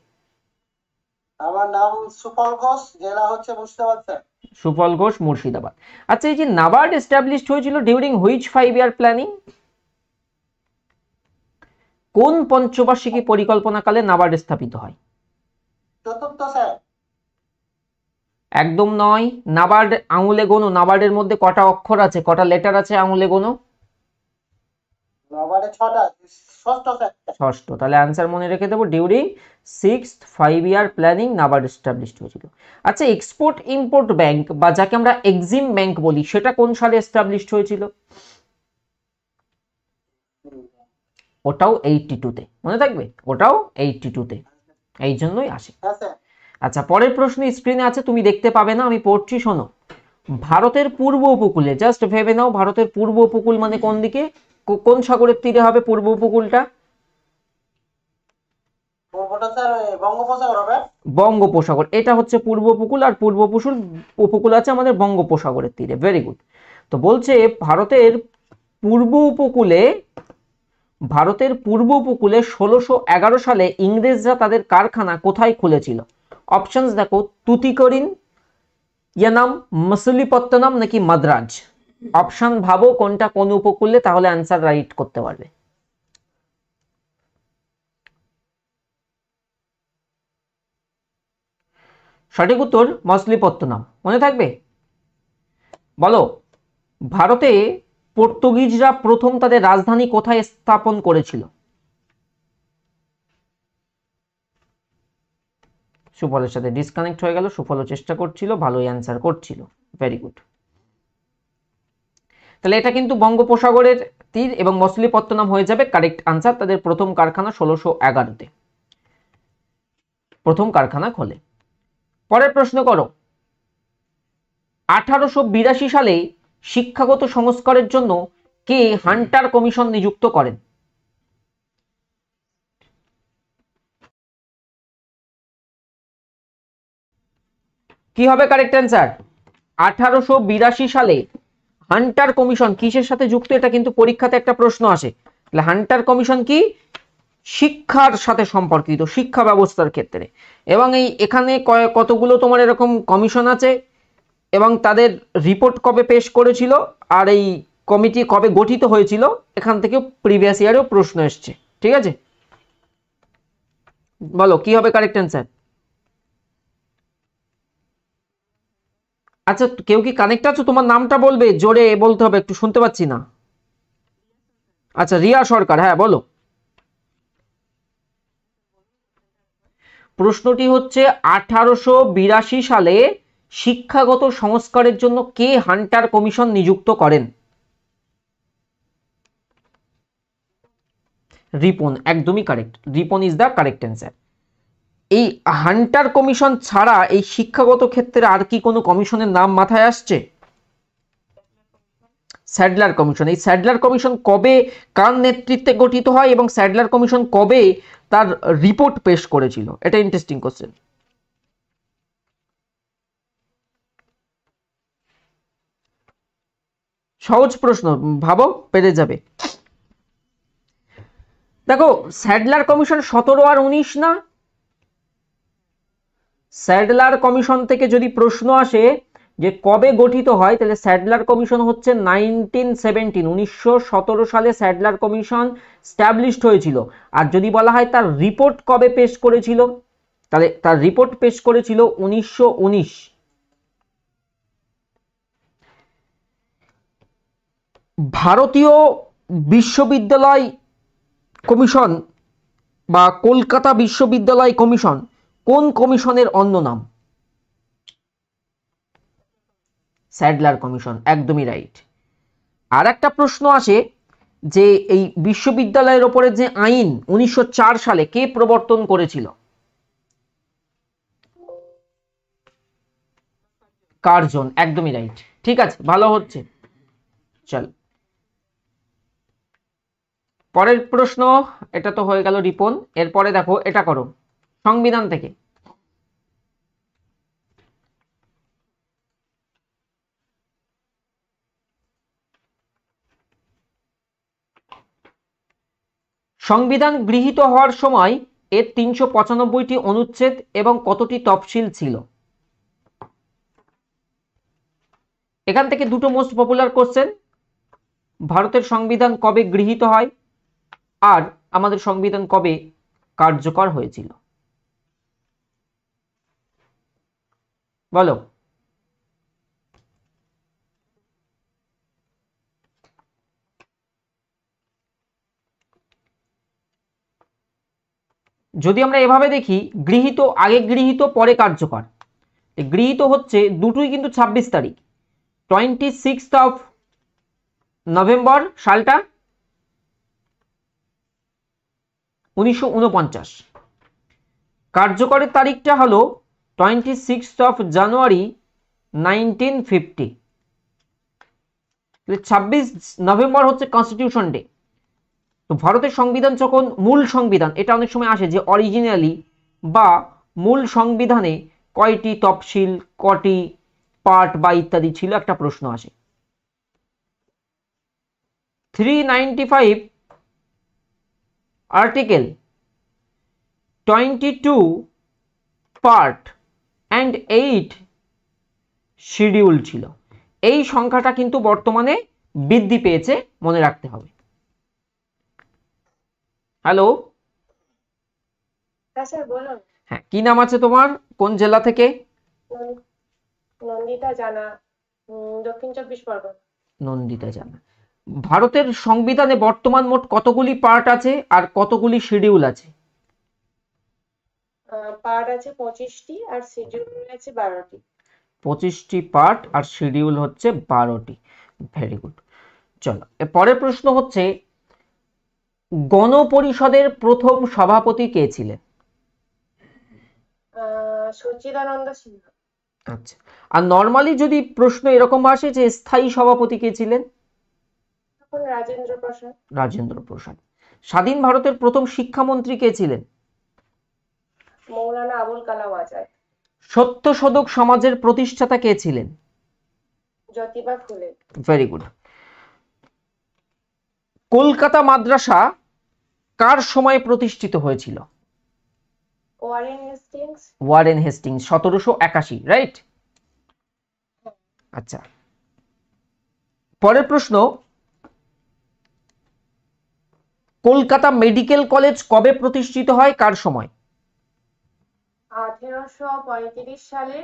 আমার নাম সুফল ঘোষ, জেলা হচ্ছে মুর্শিদাবাদ স্যার। সুফল ঘোষ, মুর্শিদাবাদ। আচ্ছা, এই যে নাবার্ড এস্টাবলিশড হয়েছিল ডিউরিং হুইচ 5 ইয়ার প্ল্যানিং? কোন পঞ্চবার্ষিকী পরিকল্পনাকালে নাবার্ড স্থাপিত হয়? চতুর্থ স্যার। একদম নয়। নাবার্ড আঙুলে গোনো। নাবার্ডের মধ্যে কটা অক্ষর আছে, কটা লেটার আছে আঙুলে গোনো? নাবার্ডে 6টা। ষষ্ঠ স্যার। ষষ্ঠ। তাহলে অ্যান্সার মনে রেখে দেবো, ডিউরিং 6th 5 ইয়ার প্ল্যানিং নাবার্ড এস্টাবলিশড হয়েছিল। আচ্ছা, এক্সপোর্ট ইম্পোর্ট ব্যাংক বা যাকে আমরা এক্সিম ব্যাংক বলি, সেটা কোন সালে এস্টাবলিশড হয়েছিল? ওটাও 82-তে, মনে থাকবে, ওটাও 82-তে, এই জন্যই আসে। আচ্ছা, পরের প্রশ্ন স্ক্রিনে আছে, তুমি দেখতে পাবে না, আমি পড়ছি, শোনো। ভারতের পূর্ব উপকূলে, জাস্ট ভেবে নাও, ভারতের পূর্ব উপকূল মানে কোন দিকে, কোন সাগরের তীরে হবে পূর্ব উপকূলটা? বঙ্গোপসাগর। এটা হচ্ছে পূর্ব উপকূল, আর পূর্ব উপকূল আছে আমাদের বঙ্গোপসাগরের তীরে। Very good. তো বলছে ভারতের পূর্ব উপকূলে 1611 সালে ইংরেজরা তাদের কারখানা কোথায় খুলেছিল? অপশনস দেখো, তুতিকরিন, ইয়ানাম, মছলিপত্তনম নাকি মাদ্রাজ? অপশন ভাবো কোনটা কোন উপকূলে, তাহলে অ্যান্সার রাইট করতে পারবে। সঠিক উত্তর মছলিপত্তনম, মনে থাকবে। বলো, ভারতে পর্তুগিজরা প্রথম তাদের রাজধানী কোথায় স্থাপন করেছিল? সুফলের সাথে ডিসকানেক্ট হয়ে গেল। সুফলও চেষ্টা করছিল, ভালোই অ্যান্সার করছিল। Very good. তাহলে এটা কিন্তু বঙ্গোপসাগরের তীর এবং মছলিপত্তনম হয়ে যাবে কারেক্ট আনসার। তাদের প্রথম কারখানা 1611-তে প্রথম কারখানা খোলে। পরের প্রশ্ন করো। 1882 সালে শিক্ষাগত সংস্কারের জন্য কে হান্টার কমিশন নিযুক্ত করেন? কি হবে কারেক্ট অ্যান্সার? 1882 সালে হান্টার কমিশন কিসের সাথে যুক্ত? এটা কিন্তু পরীক্ষাতে একটা প্রশ্ন আসে। তাহলে হান্টার কমিশন কি? শিক্ষার সাথে সম্পর্কিত, শিক্ষা ব্যবস্থার ক্ষেত্রে। এবং এখানে কতগুলো তোমার এরকম কমিশন আছে এবং তাদের রিপোর্ট কবে পেশ করেছিল আর এই কমিটি কবে গঠিত হয়েছিল, এখান থেকে প্রিভিয়াস ইয়ারেও প্রশ্ন এসছে। ঠিক আছে, বলো কি হবে কারেক্ট অ্যান্সার? আচ্ছা, কেউ কি কানেক্ট আছো? তোমার নামটা বলবে, জোরে বলতে হবে, একটু শুনতে পাচ্ছি না। আচ্ছা, রিয়া সরকার, হ্যাঁ বলো। প্রশ্নটি হচ্ছে 1882 সালে শিক্ষাগত সংস্কারের জন্য কে হান্টার কমিশন নিযুক্ত করেন? রিপন, একদমই correct. Ripon is the correct answer. এই হান্টার কমিশন ছাড়া এই শিক্ষাগত ক্ষেত্রে আর কি কোনো কমিশনের নাম মাথায় আসছে? Sadler commission. এই স্যাডলার কমিশন কবে, কার নেতৃত্বে গঠিত হয় এবং স্যাডলার কমিশন কবে তার রিপোর্ট পেশ করেছিল? এটা ইন্টারেস্টিং কোশ্চেন। সহজ প্রশ্ন, ভাবো পেরে যাবে। দেখো স্যাডলার কমিশন 17 আর 19 না? স্যাডলার কমিশন থেকে যদি প্রশ্ন আসে যে কবে গঠিত হয়, তাহলে স্যাডলার কমিশন হচ্ছে 1917 সালে স্যাডলার কমিশন স্ট্যাবলিশড হয়েছিল। আর যদি বলা হয় তার রিপোর্ট কবে পেশ করেছিল, তাহলে তার রিপোর্ট পেশ করেছিল 1919। ভারতীয় বিশ্ববিদ্যালয় কমিশন বা কলকাতা বিশ্ববিদ্যালয় কমিশন কোন কমিশনের অন্য নাম? স্যাডলার কমিশন, একদমই রাইট। আর একটা প্রশ্ন আসে যে এই বিশ্ববিদ্যালয়ের ওপরে যে আইন 1904 সালে কে প্রবর্তন করেছিল? কার্জন, একদমই রাইট। ঠিক আছে, ভালো হচ্ছে। চল পরের প্রশ্ন। এটা তো হয়ে গেল রিপন। এরপরে দেখো এটা করো, সংবিধান থেকে। সংবিধান গৃহীত হওয়ার সময় এর 395টি অনুচ্ছেদ এবং কতটি তফসিল ছিল? এখান থেকে দুটো মোস্ট পপুলার কোশ্চেন, ভারতের সংবিধান কবে গৃহীত হয় আর আমাদের সংবিধান কবে কার্যকর হয়েছিল? বলো। যদি আমরা এভাবে দেখি, গৃহীত আগে গৃহীত পরে কার্যকর, গৃহীত হচ্ছে দুটোই কিন্তু 26 তারিখ, 26 নভেম্বর সালটা 1949। কার্যকরের তারিখটা হলো 26 জানুয়ারি 1950। 26 নভেম্বর হচ্ছে কনস্টিটিউশন ডে। তো ভারতের সংবিধান যখন মূল সংবিধান, এটা অনেক সময় আসে যে অরিজিনালি বা মূল সংবিধানে কয়টি তফসিল, কটি পার্ট বা ইত্যাদি ছিল, একটা প্রশ্ন আসে। 395 আর্টিকেল, 22 পার্ট অ্যান্ড 8 শিডিউল ছিল। এই সংখ্যাটা কিন্তু বর্তমানে বৃদ্ধি পেয়েছে, মনে রাখতে হবে। হ্যালো, হ্যাঁ স্যার বলুন। হ্যাঁ, কি নাম আছে তোমার, কোন জেলা থেকে? নন্দিতা জানা, দক্ষিণ 24 পরগনা। নন্দিতা জানা। ভারতের সংবিধানে বর্তমান মোট কতগুলি পার্ট আছে আর কতগুলি শিডিউল আছে? পার্ট আছে 25টি আর শিডিউল আছে 12টি। 25টি পার্ট আর শিডিউল হচ্ছে 12টি। Very good. চলো পরের প্রশ্ন হচ্ছে, গণপরিষদের প্রথম সভাপতি কে ছিলেন? সচ্চিদানন্দ সিনহা। আচ্ছা, আর নর্মালি যদি প্রশ্ন এরকম আসে যে স্থায়ী সভাপতি কে ছিলেন? তখন রাজেন্দ্র প্রসাদ। রাজেন্দ্র প্রসাদ। স্বাধীন ভারতের প্রথম শিক্ষামন্ত্রী কে ছিলেন? মৌলানা আবুল কালাম আজাদ। সত্যশোধক সমাজের প্রতিষ্ঠাতা কে ছিলেন? জ্যোতিবা ফুলে। Very good. কলকাতা মাদ্রাসা কার সময় প্রতিষ্ঠিত হয়েছিল? Warren Hastings. Warren Hastings, 1781, right? আচ্ছা, পরের প্রশ্ন, কলকাতা মেডিকেল কলেজ কবে প্রতিষ্ঠিত হয়, কার সময়? 1835 সালে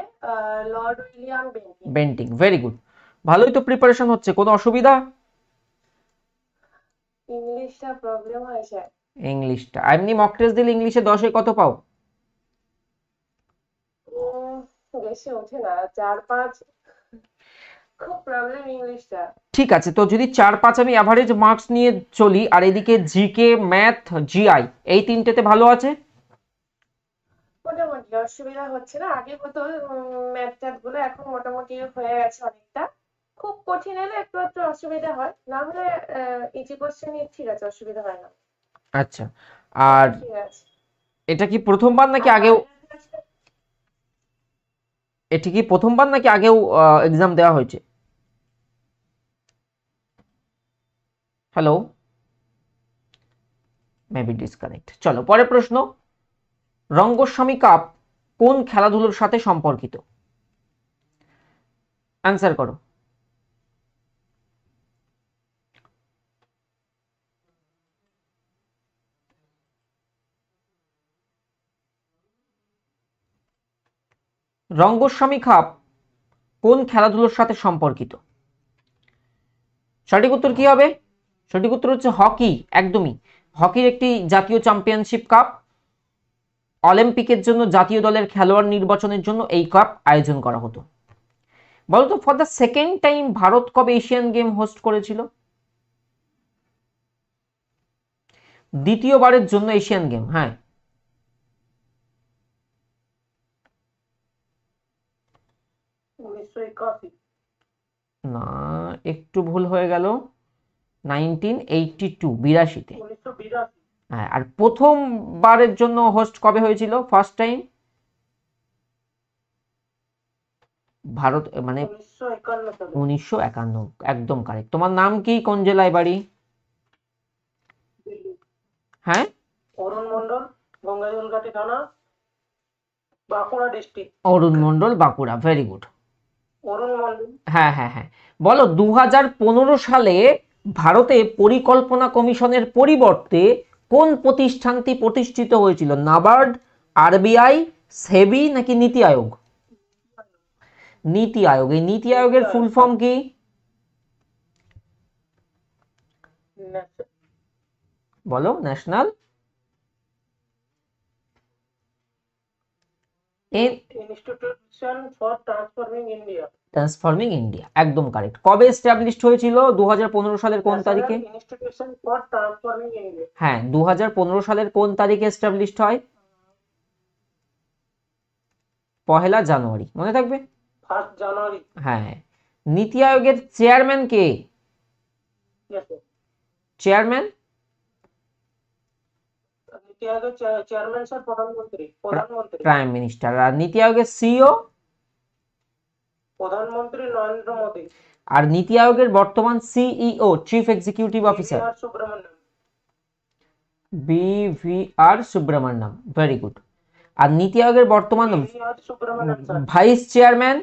Lord William Bentinck. Bentinck, very good. ভালোই তো প্রিপারেশন হচ্ছে, কোনো অসুবিধা? ইংলিশটা প্রবলেম হয় স্যার। ইংলিশটা এমনি মক টেস্ট দিলে ইংলিশে 10-এ কত পাও? বেশি ওঠে না, 4-5। খুব প্রবলেম ইংলিশটা। ঠিক আছে, তো যদি 4-5 আমি অ্যাভারেজ মার্কস নিয়ে চলি, আর এদিকে জিকে, ম্যাথ, জিআই, এই তিনটেতে ভালো আছে? কি অসুবিধা হচ্ছে না, আগে হতো ম্যাথ ট্যাথ গুলো, এখন মোটামুটি হয়ে গেছে অনেকটা। খুব কঠিন হলে একটু একটু অসুবিধা হয়, না হলে ইজি কোশ্চেনই ঠিক আছে, অসুবিধা হয় না। আচ্ছা, আর ঠিক আছে। এটা কি প্রথমবার নাকি আর আগেও, বাইরের ক্লাসটা এটি কি প্রথমবার নাকি আগেও এক্সাম দেওয়া হয়েছে? Hello, maybe disconnect. চলো পরের প্রশ্ন। রঙ্গস্বামী কাপ কোন খেলাধুলোর সাথে সম্পর্কিত? অ্যান্সার করো। রঙ্গস্বামী কাপ কোন খেলাধুলোর সাথে সম্পর্কিত? সঠিক উত্তর কি হবে? সঠিক উত্তর হচ্ছে হকি। একদমই, হকির একটি জাতীয় চ্যাম্পিয়নশিপ কাপ। অলিম্পিকের জন্য জাতীয় দলের খেলোয়াড় নির্বাচনের জন্য এই কাপ আয়োজন করা হতো। বলতো for the second time Bharat কবে এশিয়ান গেম হোস্ট করেছিল? দ্বিতীয়বারের জন্য এশিয়ান গেম, হ্যাঁ। 1981। না, একটু ভুল হয়ে গেল। 1982, 82-তে। 1982। হ্যাঁ, আর প্রথমবারের জন্য হোস্ট কবে হয়েছিল, ফার্স্ট টাইম? ভারত মানে 1951 সালে। 1951, একদম কারেক্ট। তোমার নাম কি, কোন জেলায় বাড়ি? দিল্লি। হ্যাঁ, অরুণ মন্ডল, গঙ্গাজলঘাটি থানা, Bankura district. Arun Mondal, Bankura. Very good. Arun Mondal. হ্যাঁ হ্যাঁ হ্যাঁ। বলো 2015 সালে ভারতে পরিকল্পনা কমিশনের পরিবর্তে কোন প্রতিষ্ঠানটি প্রতিষ্ঠিত হয়েছিল? নাবার্ড, আরবিআই, সেবি নাকি নীতি আয়োগ? নীতি আয়োগ। এই নীতি আয়োগের ফুল ফর্ম কি? বলো। National institution for transforming India. Transforming India, একদম কারেক্ট। কবে এস্টাবলিশড হয়েছিল? 2015 সালের কোন তারিখে? Institution for transforming India. হ্যাঁ, 2015 সালের কোন তারিখে এস্টাবলিশড হয়? 1 জানুয়ারি, মনে থাকবে। 1 জানুয়ারি। হ্যাঁ। নীতি আয়োগের চেয়ারম্যান কে? চেয়ারম্যান? নীতি আয়োগের চেয়ারম্যান স্যার প্রধানমন্ত্রী। Prime minister. আর নীতি আয়োগের সিইও? প্রধানমন্ত্রী নরেন্দ্র মোদী। আর নীতি আয়োগের বর্তমান CEO, chief executive officer? R Subrahmanyam. BVR Subrahmanyam, very good. আর নীতি আয়োগের বর্তমান R Subrahmanyam sir. Vice chairman?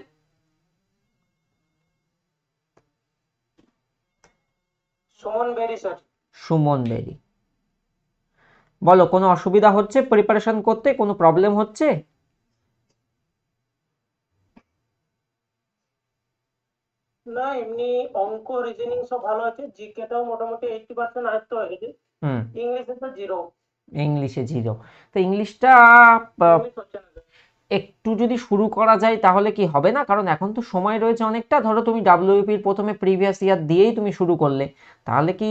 Suman Bery sir. Suman Bery. বলো, কোনো অসুবিধা হচ্ছে প্রিপারেশন করতে? কোনো প্রবলেম হচ্ছে? না, এমনি অঙ্ক রিজনিং সব ভালো আছে, জিকেটাও মোটামুটি 80% আয়ত্ত হয়ে গেছে। ইংলিশে তো 0। ইংলিশে 0? তো ইংলিশটা ইংলিশ হচ্ছে না। একটু যদি শুরু করা যায় তাহলে কি হবে না? কারণ এখন তো সময় রয়েছে অনেকটা। ধরো তুমি ডাব্লিউপির প্রথমে প্রিভিয়াস ইয়ার দিয়েই তুমি শুরু করলে, তাহলে কি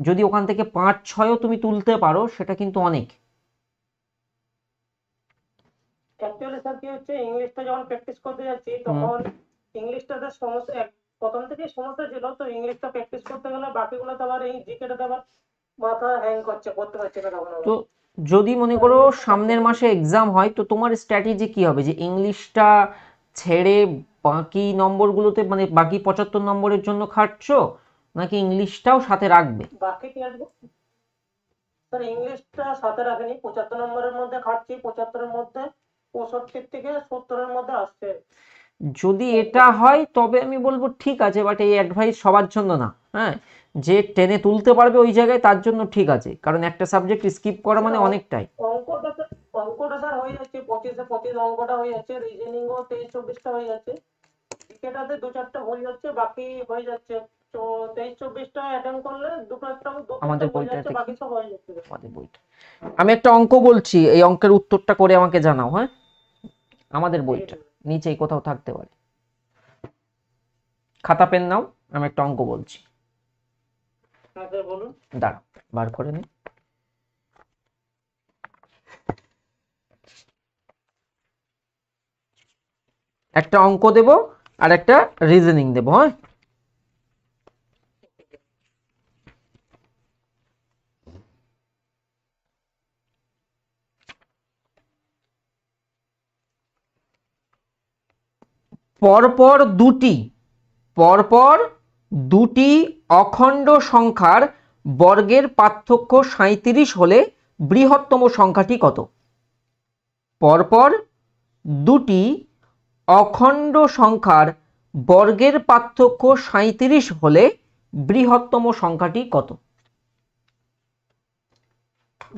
যদি ওখান থেকে 5-6ও তুমি তুলতে পারো, সেটা কিন্তু অনেক। অ্যাকচুয়ালি স্যার কি হচ্ছে, ইংলিশটা যখন প্র্যাকটিস করতে যাচ্ছি তখন ইংলিশটাতে সমস্যা, প্রথম থেকেই সমস্যা ছিল, তো ইংলিশটা প্র্যাকটিস করতে গেলে বাকিগুলো তো আবার এই জিকেটাতে আবার মাথা হ্যাং করছে, করতে পারছে না তখন আবার। তো যদি মনে করো সামনের মাসে এক্সাম হয়, তো তোমার স্ট্র্যাটেজি কি হবে? যে ইংলিশটা ছেড়ে বাকি নম্বরগুলোতে, মানে বাকি 75 নম্বরের জন্য খাটছো, নাকি ইংলিশটাও সাথে রাখবে? বাকি কি আসবে স্যার, ইংলিশটা সাথে রাখেনি, 75 নম্বরের মধ্যে খাটছি, 75-এর মধ্যে 65 থেকে 70-এর মধ্যে আসছে। যদি এটা হয় তবে আমি বলবো ঠিক আছে, বাট এই অ্যাডভাইস সবার জন্য না। হ্যাঁ, যে টেনে তুলতে পারবে ওই জায়গায় তার জন্য ঠিক আছে, কারণ একটা সাবজেক্ট স্কিপ করা মানে অনেকটাই। অঙ্কটা স্যার হয়ে যাচ্ছে, 25-এ 25 অঙ্কটা হয়ে যাচ্ছে, রিজনিংও 23-24টা হয়ে যাচ্ছে, জিকেটাতে 2-4টা হয়ে যাচ্ছে, বাকি হয়ে যাচ্ছে। তো 23-24টা অ্যাটেম্প করলে দুটো একটা আমাদের হয়ে বইটা যাচ্ছে, থেকে, বাকি সব হয়ে যাচ্ছে। আমাদের বইটা, আমি একটা অঙ্ক বলছি, এই অঙ্কের উত্তরটা করে আমাকে জানাও। হ্যাঁ, আমাদের বইটা নিচেই কোথাও থাকতে পারে। খাতা পেন নাও, আমি একটা অঙ্ক বলছি। হ্যাঁ স্যার বলুন। দাঁড়াও, বার করে নি। একটা অঙ্ক দেব আর একটা রিজনিং দেব। হ্যাঁ, পরপর দুটি অখণ্ড সংখ্যার বর্গের পার্থক্য 37 হলে বৃহত্তম সংখ্যাটি কত? পরপর দুটি অখণ্ড সংখ্যার বর্গের পার্থক্য 37 হলে বৃহত্তম সংখ্যাটি কত?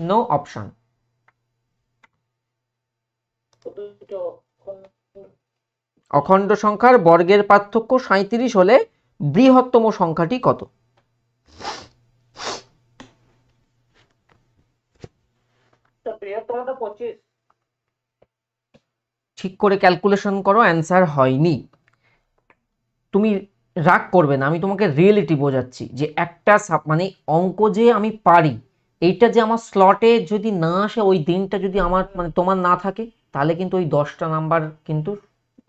No option. অখণ্ড সংখ্যার বর্গের পার্থক্য 37 হলে বৃহত্তম সংখ্যাটি কত? বৃহত্তমটা 25। ঠিক করে ক্যালকুলেশন করো, অ্যান্সার হয়নি। তুমি রাগ করবে না, আমি তোমাকে রিয়েলিটি বোঝাচ্ছি যে একটা মানে অঙ্ক যে আমি পারি, এইটা যে আমার স্লটে যদি না আসে, ওই দিনটা যদি আমার মানে তোমার না থাকে, তাহলে কিন্তু ওই 10টা নাম্বার কিন্তু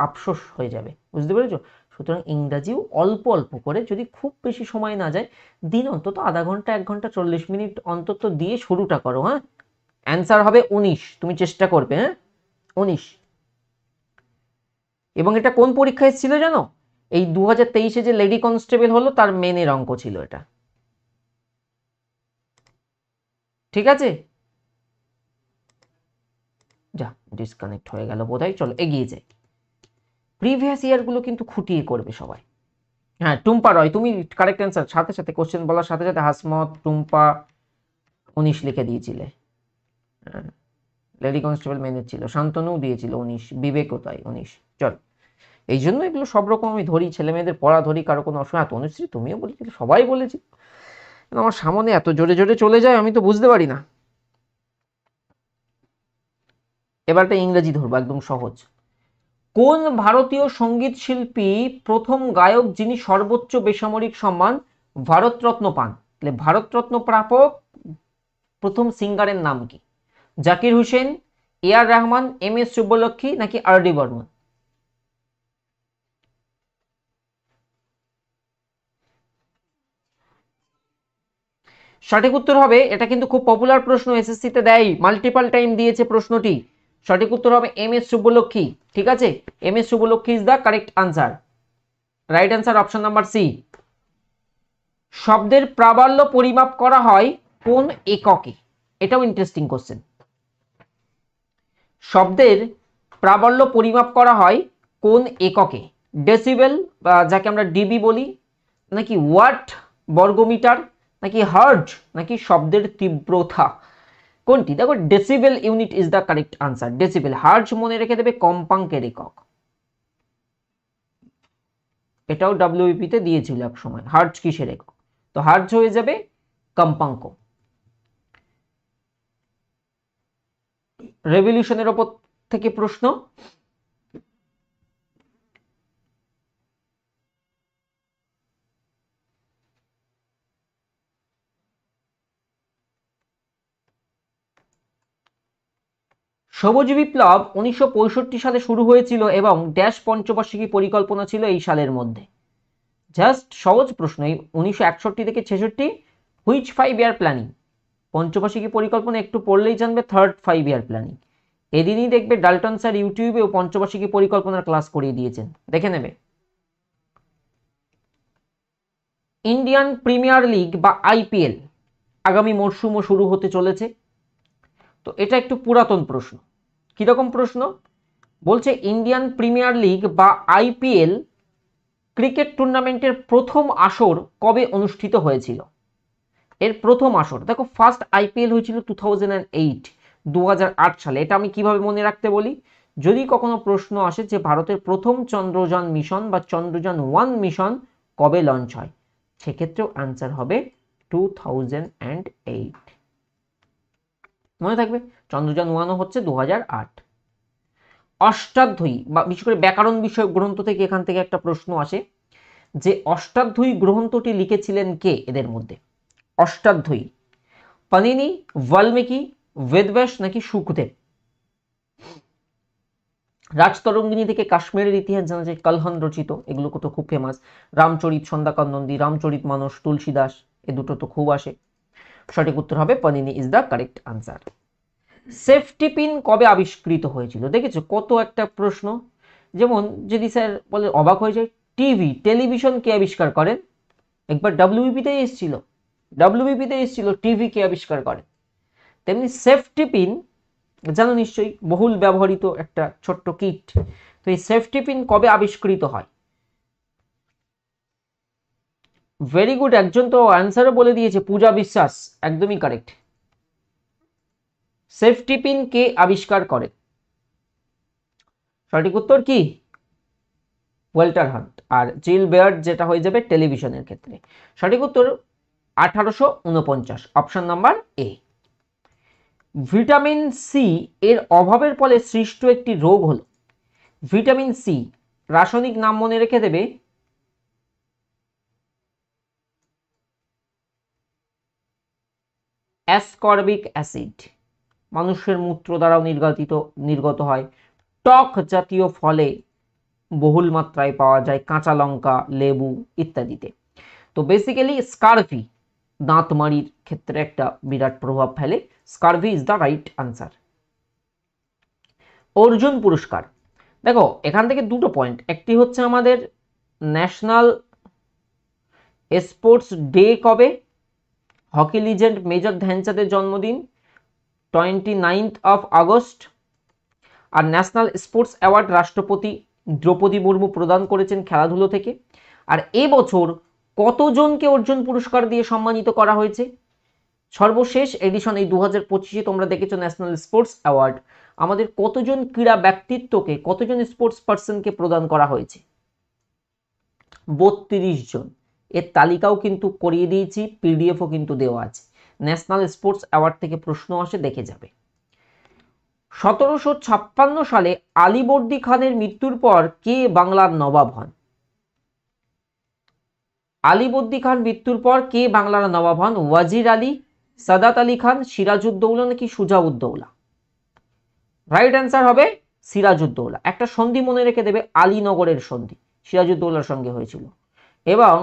আফসোস হয়ে যাবে, বুঝতে পেরেছো? সুতরাং ইংরাজিও অল্প অল্প করে, যদি খুব বেশি সময় না যায়, দিন অন্তত আধা ঘন্টা 1 ঘন্টা 40 মিনিট অন্তত দিয়ে শুরুটা করো। হ্যাঁ, অ্যান্সার হবে 19। তুমি চেষ্টা করবে। হ্যাঁ, 19। এবং এটা কোন পরীক্ষা এসেছিল জানো? এই 2023-এ যে লেডি কনস্টেবল হলো তার মেনের অঙ্ক ছিল এটা। ঠিক আছে, যা ডিসকানেক্ট হয়ে গেল বোধহয়। চলো এগিয়ে যাই। প্রিভিয়াস ইয়ারগুলো কিন্তু খুঁটিয়ে করবে সবাই। হ্যাঁ, টুম্পা রয়, তুমি কারেক্ট অ্যান্সার। সাথে সাথে কোশ্চেন বলার সাথে সাথে হাসমত, টুম্পা 19 লিখে দিয়েছিলে। লেডি কনস্টেবল মেনের ছিল। শান্তনু দিয়েছিল 19, বিবেকও তাই 19। চল, এই জন্য এগুলো সব রকম আমি ধরি, ছেলে মেয়েদের পড়া ধরি, কারো কোনো অসুবিধা। তনুশ্রী তুমিও বলেছিলে, সবাই বলেছি। আমার সামনে এত জোরে জোরে চলে যায়, আমি তো বুঝতে পারি না। এবারটা ইংরেজি ধরবো, একদম সহজ। কোন ভারতীয় সঙ্গীত শিল্পী প্রথম গায়ক যিনি সর্বোচ্চ বেসামরিক সম্মান ভারতরত্ন পান? তাহলে ভারতরত্ন প্রাপক প্রথম সিঙ্গারের নাম কি? জাকির হুসেন, এ.আর. রহমান, এম.এস. সুব্বলক্ষ্মী নাকি আর.ডি. বর্মন? সঠিক উত্তর হবে, এটা কিন্তু খুব পপুলার প্রশ্ন, এসএসসি তে দেয়, মাল্টিপল টাইম দিয়েছে প্রশ্নটি। সঠিক উত্তর হবে এম.এস. সুব্বলক্ষ্মী। ঠিক আছে, M S. Subbulakshmi is the correct answer. Right answer option number C. শব্দের প্রাবল্য পরিমাপ করা হয় কোন এককে? এটাও ইন্টারেস্টিং কোশ্চেন। শব্দের প্রাবল্য পরিমাপ করা হয় কোন এককে? ডেসিবেল, যাকে আমরা ডিবি বলি, নাকি ওয়াট বর্গমিটার, নাকি হার্জ, নাকি শব্দের তীব্রতা? কোনটি? দেখো, decibel unit is the correct answer. Decibel. Hertz মনে রেখে দেবে কম্পাঙ্কের একক। এটাও ডব্লিউপি তে দিয়েছিল এক সময়, হার্জ কিসের একক? তো হার্জ হয়ে যাবে কম্পাঙ্ক। রেভলিউশনের ওপর থেকে প্রশ্ন। সবুজ বিপ্লব 1965 সালে শুরু হয়েছিল এবং ড্যাশ পঞ্চবার্ষিকী পরিকল্পনা ছিল এই সালের মধ্যে। জাস্ট সহজ প্রশ্ন। এই 1961 থেকে 66, হুইচ 5 ইয়ার প্ল্যানিং? পঞ্চবার্ষিকী পরিকল্পনা একটু পড়লেই জানবে, 3rd 5 ইয়ার প্ল্যানিং। এদিনই দেখবে ডাল্টন স্যার ইউটিউবেও পঞ্চবার্ষিকী পরিকল্পনার ক্লাস করিয়ে দিয়েছেন, দেখে নেবে। ইন্ডিয়ান প্রিমিয়ার লিগ বা আইপিএল আগামী মরশুমও শুরু হতে চলেছে। তো এটা একটু পুরাতন প্রশ্ন। কিরকম প্রশ্ন? বলছে ইন্ডিয়ান প্রিমিয়ার লিগ বা আইপিএল ক্রিকেট টুর্নামেন্টের প্রথম আসর কবে অনুষ্ঠিত হয়েছিল? এর প্রথম আসর, দেখো ফার্স্ট আইপিএল হয়েছিল 2008 সালে। এটা আমি কিভাবে মনে রাখতে বলি? যদি কখনো প্রশ্ন আসে যে ভারতের প্রথম চন্দ্রযান মিশন বা চন্দ্রযান 1 মিশন কবে লঞ্চ হয়, সেক্ষেত্রেও আনসার হবে 2008। মনে থাকবে, চন্দ্রযান 1ও হচ্ছে 2008। অষ্টাধ্যায়ী বা বিশেষ করে ব্যাকরণ বিষয়ক গ্রন্থ থেকে এখান থেকে একটা প্রশ্ন আসে যে অষ্টাধ্যায়ী গ্রন্থটি লিখেছিলেন কে এদের মধ্যে? অষ্টাধ্যায়ী, পানিনি, বাল্মীকি, বেদব্যাস নাকি সুখদেব? রাজতরঙ্গিনী থেকে কাশ্মীরের ইতিহাস জানা যায়, কলহন রচিত, এগুলো তো খুব ফেমাস। রামচরিত সন্ধ্যাকর নন্দী, রামচরিত মানস, তুলসীদাস, এ দুটো তো খুব আসে। সঠিক উত্তর হবে panini is the correct answer. Safety pin কবে আবিষ্কৃত হয়েছিল? দেখেছো কত একটা প্রশ্ন। যেমন যদি স্যার বলে অবাক হয়ে যায়, টেলিভিশন কে আবিষ্কার করেন? একবার ডাব্লিউবিপিতে এসেছিল টিভি কে আবিষ্কার করেন। তেমনি সেফটি পিন জানো নিশ্চয়ই, বহুল ব্যবহৃত একটা ছোট্ট কিট। তো এই সেফটি পিন কবে আবিষ্কৃত হয়? ভেরি গুড, একজন তো অ্যান্সারও বলে দিয়েছে, পূজা বিশ্বাস, একদমই কারেক্ট। সেফটি পিন কে আবিষ্কার করেন? সঠিক উত্তর কি? Walter Hunt. আর জিল বেয়ার্ড যেটা হয়ে যাবে টেলিভিশনের ক্ষেত্রে। সঠিক উত্তর 1849, option number A. Vitamin C এর অভাবের ফলে সৃষ্ট একটি রোগ হলো। ভিটামিন সি রাসায়নিক নাম মনে রেখে দেবে, অ্যাসকর্বিক অ্যাসিড। মানুষের মূত্র দ্বারাও নির্গত হয়। টক জাতীয় ফলে বহুল মাত্রায় পাওয়া যায়, কাঁচা লঙ্কা, লেবু ইত্যাদিতে। তো বেসিক্যালি স্কারভি দাঁতমাড়ির ক্ষেত্রে একটা বিরাট প্রভাব ফেলে। Scurvy is the right answer. Arjun পুরস্কার, দেখো এখান থেকে দুটো পয়েন্ট, একটি হচ্ছে আমাদের ন্যাশনাল স্পোর্টস ডে কবে, হকি লিজেন্ড মেজর ধ্যানচাঁদের জন্মদিন 29 আগস্ট। আর ন্যাশনাল স্পোর্টস অ্যাওয়ার্ড রাষ্ট্রপতি দ্রৌপদী মুর্মু প্রদান করেছেন খেলাধুলো থেকে। আর এবছর কতজনকে অর্জুন পুরস্কার দিয়ে সম্মানিত করা হয়েছে? সর্বশেষ এডিশন এই 2025-এ তোমরা দেখেছো ন্যাশনাল স্পোর্টস অ্যাওয়ার্ড, আমাদের কতজন ক্রীড়া ব্যক্তিত্বকে, কতজন স্পোর্টস পার্সনকে প্রদান করা হয়েছে? 32 জন। এর তালিকাও কিন্তু করিয়ে দিয়েছি, পিডিএফও কিন্তু দেওয়া আছে। ন্যাশনাল স্পোর্টস অ্যাওয়ার্ড থেকে প্রশ্ন আসে, দেখে যাবে। 1756 সালে আলীবর্দী খানের মৃত্যুর পর কে বাংলার নবাব হন? আলীবর্দী খান মৃত্যুর পর কে বাংলার নবাব হন? ওয়াজির আলী, সাদাত আলী খান, সিরাজউদ্দৌলা নাকি সুজাউদ্দৌলা? রাইট অ্যান্সার হবে সিরাজউদ্দৌলা। একটা সন্ধি মনে রেখে দেবে, আলীনগরের সন্ধি সিরাজউদ্দৌলার সঙ্গে হয়েছিল। এবং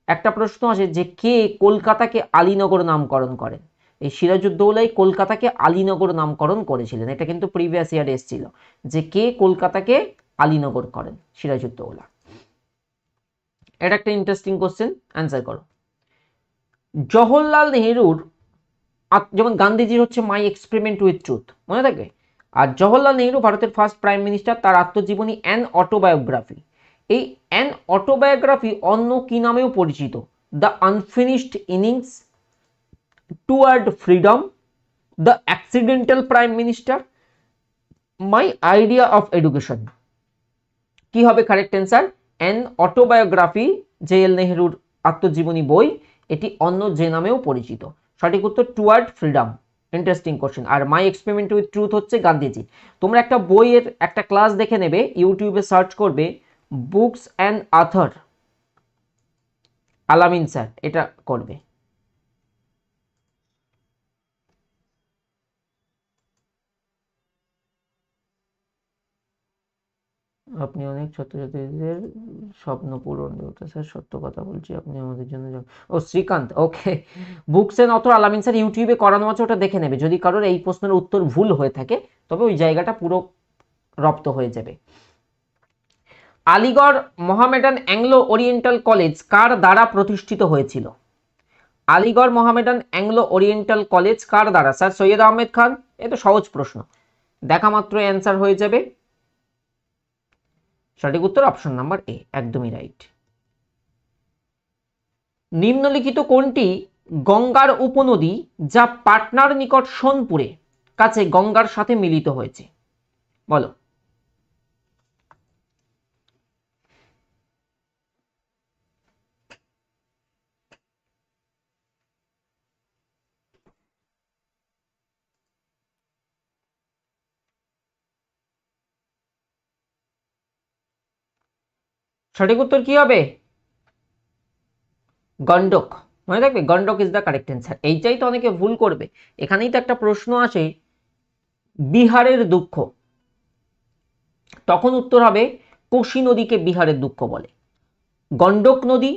একটা প্রশ্ন আছে যে কে কলকাতাকে আলীনগর নামকরণ করেন? এই সিরাজউদ্দৌলাই কলকাতাকে আলীনগর নামকরণ করেছিলেন। এটা কিন্তু প্রিভিয়াস ইয়ার এসেছিল যে কে কলকাতাকে আলীনগর করেন, সিরাজউদ্দৌলা। এটা একটা ইন্টারেস্টিং কোশ্চেন, অ্যান্সার করো। জওহরলাল নেহরুর, যেমন গান্ধীজির হচ্ছে মাই এক্সপেরিমেন্ট উইথ ট্রুথ, মনে থাকবে। আর জওহরলাল নেহরু ভারতের ফার্স্ট প্রাইম মিনিস্টার, তার আত্মজীবনী অ্যান অটোবায়োগ্রাফি। এই অ্যান অটোবায়োগ্রাফি অন্য কি নামেও পরিচিত? The unfinished innings, toward freedom, the accidental prime minister, my idea of education. কি হবে correct answer? An autobiography, J L নেহরুর আত্মজীবনী বই, এটি অন্য যে নামেও পরিচিত। সঠিক উত্তর টুয়ার্ড ফ্রিডম। Interesting question. আর মাই এক্সপেরিমেন্ট উইথ ট্রুথ হচ্ছে গান্ধীজি। তোমরা একটা বইয়ের একটা ক্লাস দেখে নেবে, ইউটিউবে সার্চ করবে বুকস অ্যান্ড অথর, আলামিন স্যার, এটা করবে। আপনি অনেক ছাত্রছাত্রীদের স্বপ্ন পূরণ করতে, স্যার সত্য কথা বলছি, আপনি আমাদের জন্য ও শ্রীকান্ত, ওকে। বুকস এন্ড অথর আলামিন স্যার ইউটিউবে করানো আছে, ওটা দেখে নেবে। যদি কারোর এই প্রশ্নের উত্তর ভুল হয়ে থাকে তবে ওই জায়গাটা পুরো রপ্ত হয়ে যাবে। Aligarh Mohammedan Anglo Oriental College কার দ্বারা প্রতিষ্ঠিত হয়েছিল? Aligarh Mohammedan Anglo Oriental College কার দ্বারা? স্যার সৈয়দ আহমেদ খান। এ তো সহজ প্রশ্ন, দেখা মাত্র অ্যান্সার হয়ে যাবে। সঠিক উত্তর অপশন নাম্বার এ, একদমই রাইট। নিম্নলিখিত কোনটি গঙ্গার উপনদী যা পাটনার নিকট সোনপুরে কাছে গঙ্গার সাথে মিলিত হয়েছে? বলো। সঠিক উত্তর কি হবে? গন্ডক, মনে রাখবে, Gandak is the correct answer. এইটাই তো অনেকে ভুল করবে। এখানেই তো একটা প্রশ্ন আসে, বিহারের দুঃখ তখন উত্তর হবে কোশি নদীকে বিহারের দুঃখ বলে। গন্ডক নদী,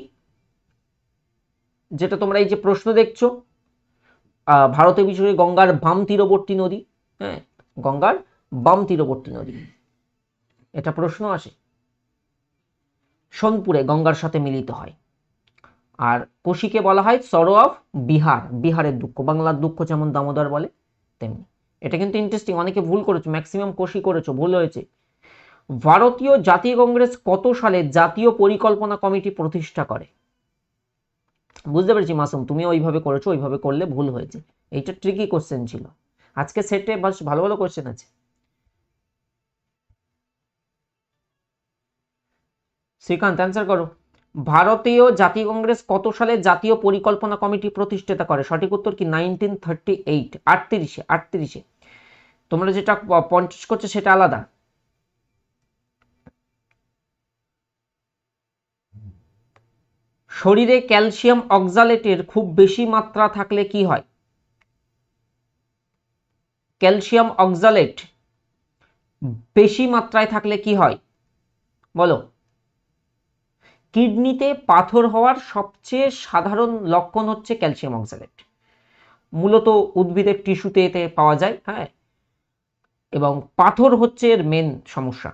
যেটা তোমরা এই যে প্রশ্ন দেখছো, ভারতের বিষয়ে গঙ্গার বাম তীরবর্তী নদী, হ্যাঁ, গঙ্গার বাম তীরবর্তী নদী, এটা প্রশ্ন আসে। সোনপুরে গঙ্গার সাথে মিলিত হয়। আর কোশিকে বলা হয় সরো অফ বিহার, বিহারের দুঃখ, বাংলার দুঃখ যেমন দামোদর বলে তেমনি। এটা কিন্তু ইন্টারেস্টিং, অনেকে ভুল করেছো, ম্যাক্সিমাম কোশি করেছো, ভুল হয়েছে। ভারতীয় জাতীয় কংগ্রেস কত সালে জাতীয় পরিকল্পনা কমিটি প্রতিষ্ঠা করে? বুঝতে পেরেছি মাসুম, তুমি ওইভাবে করেছো, ওইভাবে করলে ভুল হয়েছে। এইটা ট্রিকি কোশ্চেন ছিল, আজকে সেটে বাস ভালো ভালো কোশ্চেন আছে। শ্রীকান্ত অ্যান্সার করো। ভারতীয় জাতীয় কংগ্রেস কত সালে জাতীয় পরিকল্পনা কমিটি প্রতিষ্ঠিত করে? সঠিক উত্তর কি 1938, 38-এ। তোমরা যেটা 50 করছো সেটা আলাদা। শরীরে ক্যালসিয়াম অক্সালেটের খুব বেশি মাত্রা থাকলে কি হয়? ক্যালসিয়াম অক্সালেট বেশি মাত্রায় থাকলে কি হয় বলো? কিডনিতে পাথর হওয়ার সবচেয়ে সাধারণ লক্ষণ হচ্ছে ক্যালসিয়াম অক্সালেট, মূলত উদ্ভিদের টিস্যুতে এতে পাওয়া যায়, হ্যাঁ, এবং পাথর হচ্ছে এর মেন সমস্যা।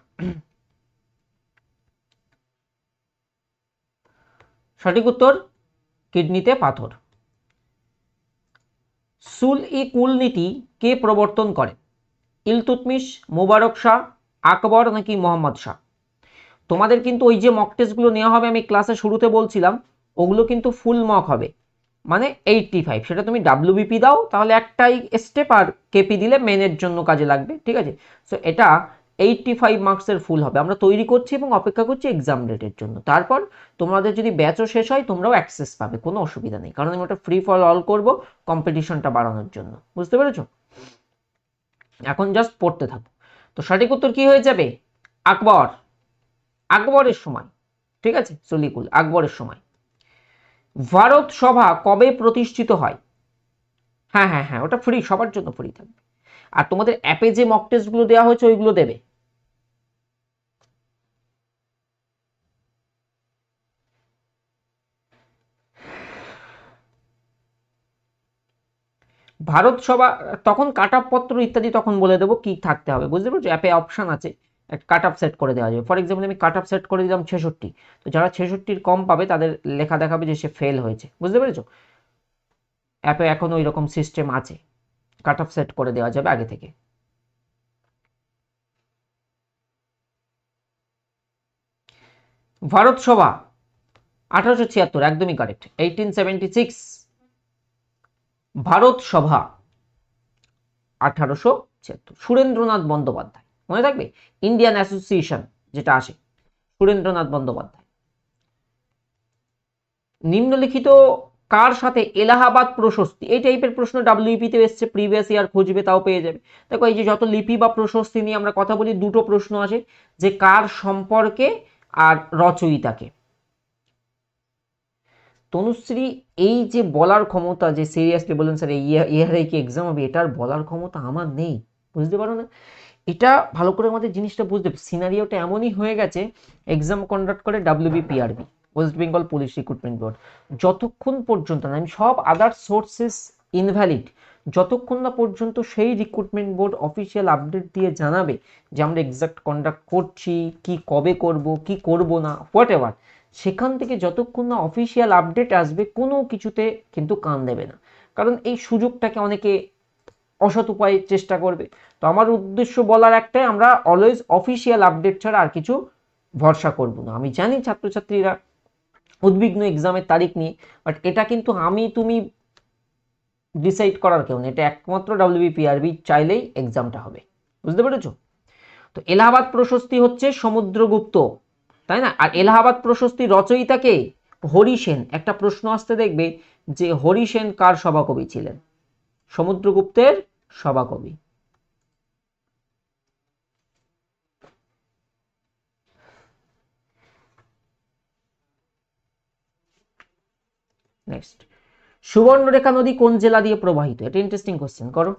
সঠিক উত্তর কিডনিতে পাথর। সুল-ই-কুল নীতি কে প্রবর্তন করে? ইলতুৎমিশ, মুবারক শাহ, আকবর নাকি মোহাম্মদ শাহ? তোমাদের কিন্তু ওই যে মক টেস্টগুলো নেওয়া হবে, আমি ক্লাসে শুরুতে বলছিলাম, ওগুলো কিন্তু ফুল মক হবে, মানে 85। সেটা তুমি ডাব্লিউবিপি দাও তাহলে একটাই স্টেপ, আর কেপি দিলে মেনের জন্য কাজে লাগবে, ঠিক আছে? সো এটা 85 মার্কসের ফুল হবে। আমরা তৈরি করছি এবং অপেক্ষা করছি এক্সাম ডেটের জন্য। তারপর তোমাদের যদি ব্যাচও শেষ হয় তোমরাও অ্যাক্সেস পাবে, কোনো অসুবিধা নেই, কারণ আমি ওটা ফ্রি ফর অল করবো কম্পিটিশনটা বাড়ানোর জন্য। বুঝতে পেরেছো? এখন জাস্ট পড়তে থাকো। তো সঠিক উত্তর কি হয়ে যাবে? আকবর, আকবরের সময়, ঠিক আছে? সলিকুল আকবরের সময়। ভারত সভা কবে প্রতিষ্ঠিত হয়? হ্যাঁ হ্যাঁ হ্যাঁ, ওটা ফ্রি, সবার জন্য ফ্রি থাকবে। আর তোমাদের অ্যাপে যে মক টেস্টগুলো দেওয়া হয়েছে ওইগুলো দেবে। ভারত সভা তখন কাট অফ পত্র ইত্যাদি তখন বলে দেবো কি থাকতে হবে, বুঝতে পারছো? অ্যাপে অপশন আছে, একটা কাট অফ সেট করে দেওয়া যাবে। ফর এক্সাম্পল আমি কাট অফ সেট করে দিলাম 66, তো যারা 66-র কম পাবে তাদের লেখা দেখাবে যে সে ফেল হয়েছে, বুঝতে পেরেছো? অ্যাপে এখন ওই রকম সিস্টেম আছে, কাট অফ সেট করে দেওয়া যাবে আগে থেকে। ভারত সভা 1876, একদমই কারেক্ট, 1876 ভারত সভা 1876। সুরেন্দ্রনাথ বন্দ্যোপাধ্যায়, মনে থাকবে, ইন্ডিয়ান অ্যাসোসিয়েশন যেটা আসে, সুরেন্দ্রনাথ বন্দ্যোপাধ্যায়। নিম্নলিখিত কার সাথে এলাহাবাদ প্রশস্তি, এই টাইপের প্রশ্ন ডাব্লিউপিতে এসছে, প্রিভিয়াস ইয়ার খুঁজবে তাও পেয়ে যাবে। দেখো এই যে যত লিপি বা প্রশস্তি নিয়ে আমরা কথা বলি, দুটো প্রশ্ন আসে, যে কার সম্পর্কে আর রচয়িতাকে। তনুশ্রী এই যে বলার ক্ষমতা, যে সিরিয়াসলি বলেন স্যার ইয়ারে কি এক্সাম হবে, এটার বলার ক্ষমতা আমার নেই, বুঝতে পারো না? এটা ভালো করে আমাদের জিনিসটা বুঝতে, সিনারিওটা এমনই হয়ে গেছে, এক্সাম কন্ডাক্ট করে WBPRB, West Bengal police recruitment board. যতক্ষণ পর্যন্ত না, আমি সব আদার সোর্সেস ইনভ্যালিড, যতক্ষণ না পর্যন্ত সেই রিক্রুটমেন্ট বোর্ড অফিসিয়াল আপডেট দিয়ে জানাবে যে আমরা এক্সাক্ট কন্ডাক্ট করছি, কি কবে করব, কি করব না, হোয়াট এভার, সেখান থেকে যতক্ষণ না অফিসিয়াল আপডেট আসবে কোনো কিছুতে কিন্তু কান দেবে না, কারণ এই সুযোগটাকে অনেকে অসৎ উপায়ে চেষ্টা করবে। তো আমার উদ্দেশ্য বলার একটাই, আমরা অলওয়েজ অফিসিয়াল আপডেট ছাড়া আর কিছু ভরসা করব না। আমি জানি ছাত্রছাত্রীরা উদ্বিগ্ন এক্সামের তারিখ নিয়ে, বাট এটা কিন্তু আমি তুমি ডিসাইড করার কেউ নেই, এটা একমাত্র WBPRB চাইলেই এক্সামটা হবে, বুঝতে পেরেছো? তো এলাহাবাদ প্রশস্তি হচ্ছে সমুদ্রগুপ্ত, তাই না? আর এলাহাবাদ প্রশস্তি রচয়িতাকে হরি সেন। একটা প্রশ্ন আসতে দেখবে যে হরি সেন কার সভাকবি ছিলেন? সমুদ্রগুপ্তের সভাকবি। নেক্সট, সুবর্ণরেখা নদী কোন জেলা দিয়ে প্রবাহিত? এটা ইন্টারেস্টিং কোশ্চেন, করো।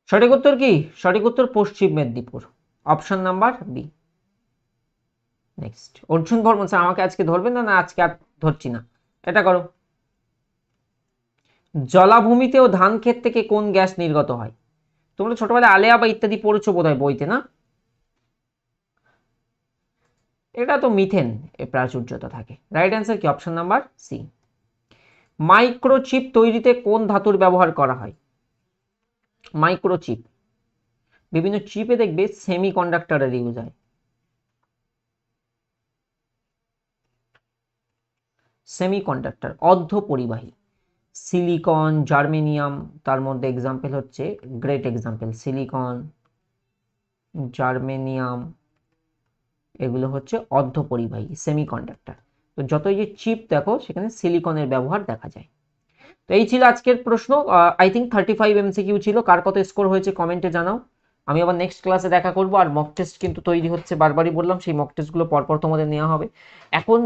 সঠিক উত্তর কি? সঠিক উত্তর Paschim Medinipur, option number B. Next, Arjun Barman sir আমাকে আজকে ধরবেন না? না আজকে আর ধরছি না, এটা করো। জলাভূমিতে ও ধান ক্ষেত থেকে কোন গ্যাস নির্গত হয়? তোমরা ছোটবেলায় আলেয়া বা ইত্যাদি পড়েছো বোধহয় বইতে, না? এটা তো মিথেন এ প্রাচুর্যতা থাকে। রাইট অ্যান্সার কি? Option number C. মাইক্রোচিপ তৈরিতে কোন ধাতুর ব্যবহার করা হয়? মাইক্রোচিপ, বিভিন্ন চিপে দেখবে সেমি কন্ডাক্টরের ইউজ হয়। সেমি কন্ডাক্টর, অর্ধ পরিবাহী। সিলিকন, জার্মেনিয়াম, তার মধ্যে এক্সাম্পল হচ্ছে, গ্রেট এক্সাম্পল, সিলিকন, জার্মেনিয়াম, এগুলো হচ্ছে অর্ধ পরিবাহী সেমি কন্ডাক্টর। তো যতই যে চিপ দেখো সেখানে সিলিকনের ব্যবহার দেখা যায়। তো এই ছিল আজকের প্রশ্ন। আই থিঙ্ক 35 MCQ ছিল। কার কত স্কোর হয়েছে কমেন্টে জানাও। আমি আবার নেক্সট ক্লাসে দেখা করব। আর মক টেস্ট কিন্তু তৈরি হচ্ছে, বারবারই বললাম, সেই মক টেস্টগুলো পরপর তোমাদের নেওয়া হবে। এখন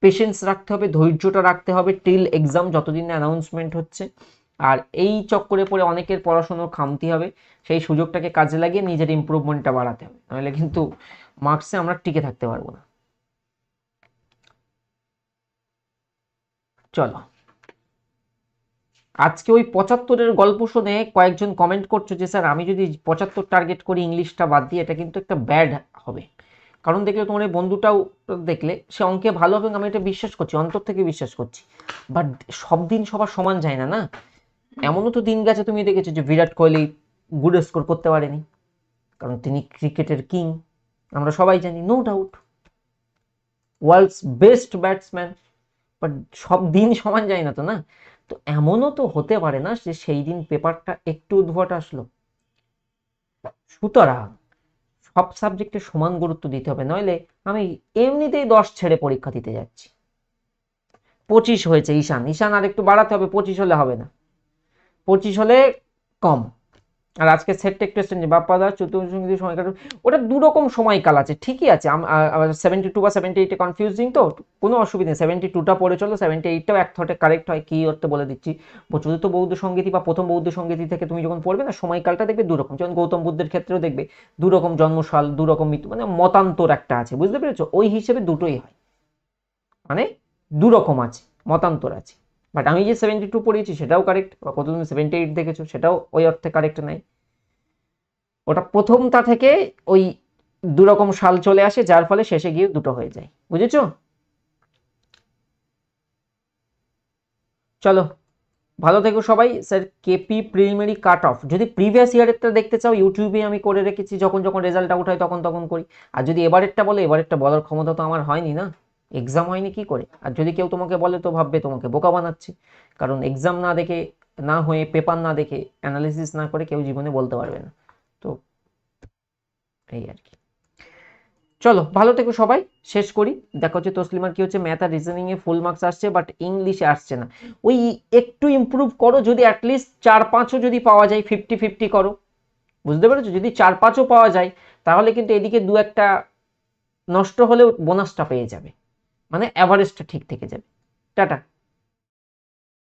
পেশেন্স রাখতে হবে, ধৈর্যটা রাখতে হবে টিল এক্সাম, যতদিন না অ্যানাউন্সমেন্ট হচ্ছে। আর এই চক্করে পড়ে অনেকের পড়াশোনার খামতি হবে, সেই সুযোগটাকে কাজে লাগিয়ে নিজের ইমপ্রুভমেন্টটা বাড়াতে হবে, নাহলে কিন্তু মার্কসে আমরা টিকে থাকতে পারবো না। চলো, আজকে ওই 75-এর গল্প শুনে কয়েকজন কমেন্ট করছো যে স্যার আমি যদি 75 টার্গেট করি ইংলিশটা বাদ দিয়ে, এটা কিন্তু একটা ব্যাড হবে। কারণ দেখলে তোমার এই বন্ধুটাও দেখলে সে অঙ্কে ভালো হবে, আমি এটা বিশ্বাস করছি, অন্তর থেকে বিশ্বাস করছি। বাট সব দিন সবার সমান যায় না, না? এমনও তো দিন গেছে তুমি দেখেছো যে বিরাট কোহলি গুড স্কোর করতে পারেনি, কারণ তিনি ক্রিকেটের কিং, আমরা সবাই জানি, no doubt, world's best batsman. But সব দিন সমান যায় না তো, না? তো এমনও তো হতে পারে না যে সেই দিন পেপারটা একটু উদ্ভট আসলো। সুতরাং সব সাবজেক্টে সমান গুরুত্ব দিতে হবে, নইলে আমি এমনিতেই 10 ছেড়ে পরীক্ষা দিতে যাচ্ছি। 25 হয়েছে ঈশান আর একটু বাড়াতে হবে, 25 হলে হবে না, 25 হলে কম। আর আজকে সেট টেক টেস্ট বাপ্পাদা চতুর্থ সময় কাটে, ওটা দুরকম সময়কাল আছে, ঠিকই আছে। 72 বা 78-এ কনফিউজিং, তো কোনো অসুবিধা নেই, 72টা পড়ে চলো, 78টাও এক থটে কারেক্ট হয়। কি অর্থে বলে দিচ্ছি, চতুর্থ বৌদ্ধ সঙ্গীতি বা প্রথম বৌদ্ধ সঙ্গীতি থেকে তুমি যখন পড়বে না, সময়কালটা দেখবে দুরকম। যেমন গৌতম বুদ্ধের ক্ষেত্রেও দেখবে দুরকম জন্মসাল, দুরকম মৃত্যু, মানে মতান্তর একটা আছে, বুঝতে পেরেছো? ওই হিসেবে দুটোই হয়, মানে দুরকম আছে, মতান্তর আছে। বাট আমি যে 72 পড়িয়েছি সেটাও কারেক্ট, বা কত তুমি 78 দেখেছো সেটাও ওই অর্থে কারেক্ট নাই। ওটা প্রথমটা থেকে ওই দুরকম সাল চলে আসে, যার ফলে শেষে গিয়ে দুটো হয়ে যায়, বুঝেছো? চলো, ভালো থেকো সবাই। Sir KP preliminary cut off, যদি প্রিভিয়াস ইয়ারেরটা দেখতে চাও ইউটিউবে আমি করে রেখেছি, যখন যখন রেজাল্ট আউট হয় তখন তখন করি। আর যদি এবারেরটা বলে, এবারেরটা বলার ক্ষমতা তো আমার হয়নি, না? এক্সাম হয়নি কি করে? আর যদি কেউ তোমাকে বলে তো ভাববে তোমাকে বোকা বানাচ্ছে, কারণ এক্সাম না দেখে, না হয়ে, পেপার না দেখে, অ্যানালিসিস না করে কেউ জীবনে বলতে পারবে না। তো এই আর কি। চলো, ভালো থেকো সবাই, শেষ করি। দেখা হচ্ছে তসলিমার কি হচ্ছে, ম্যাথ আর রিজনিং এ ফুল মার্কস আসছে, বাট ইংলিশে আসছে না। ওই একটু ইমপ্রুভ করো, যদি অ্যাটলিস্ট 4-5ও যদি পাওয়া যায়, 50-50 করো, বুঝতে পেরেছো? যদি 4-5ও পাওয়া যায় তাহলে কিন্তু এদিকে দু একটা নষ্ট হলেও বোনাসটা পেয়ে যাবে, মানে অ্যাভারেজটা ঠিক থেকে যাবে। টাটা।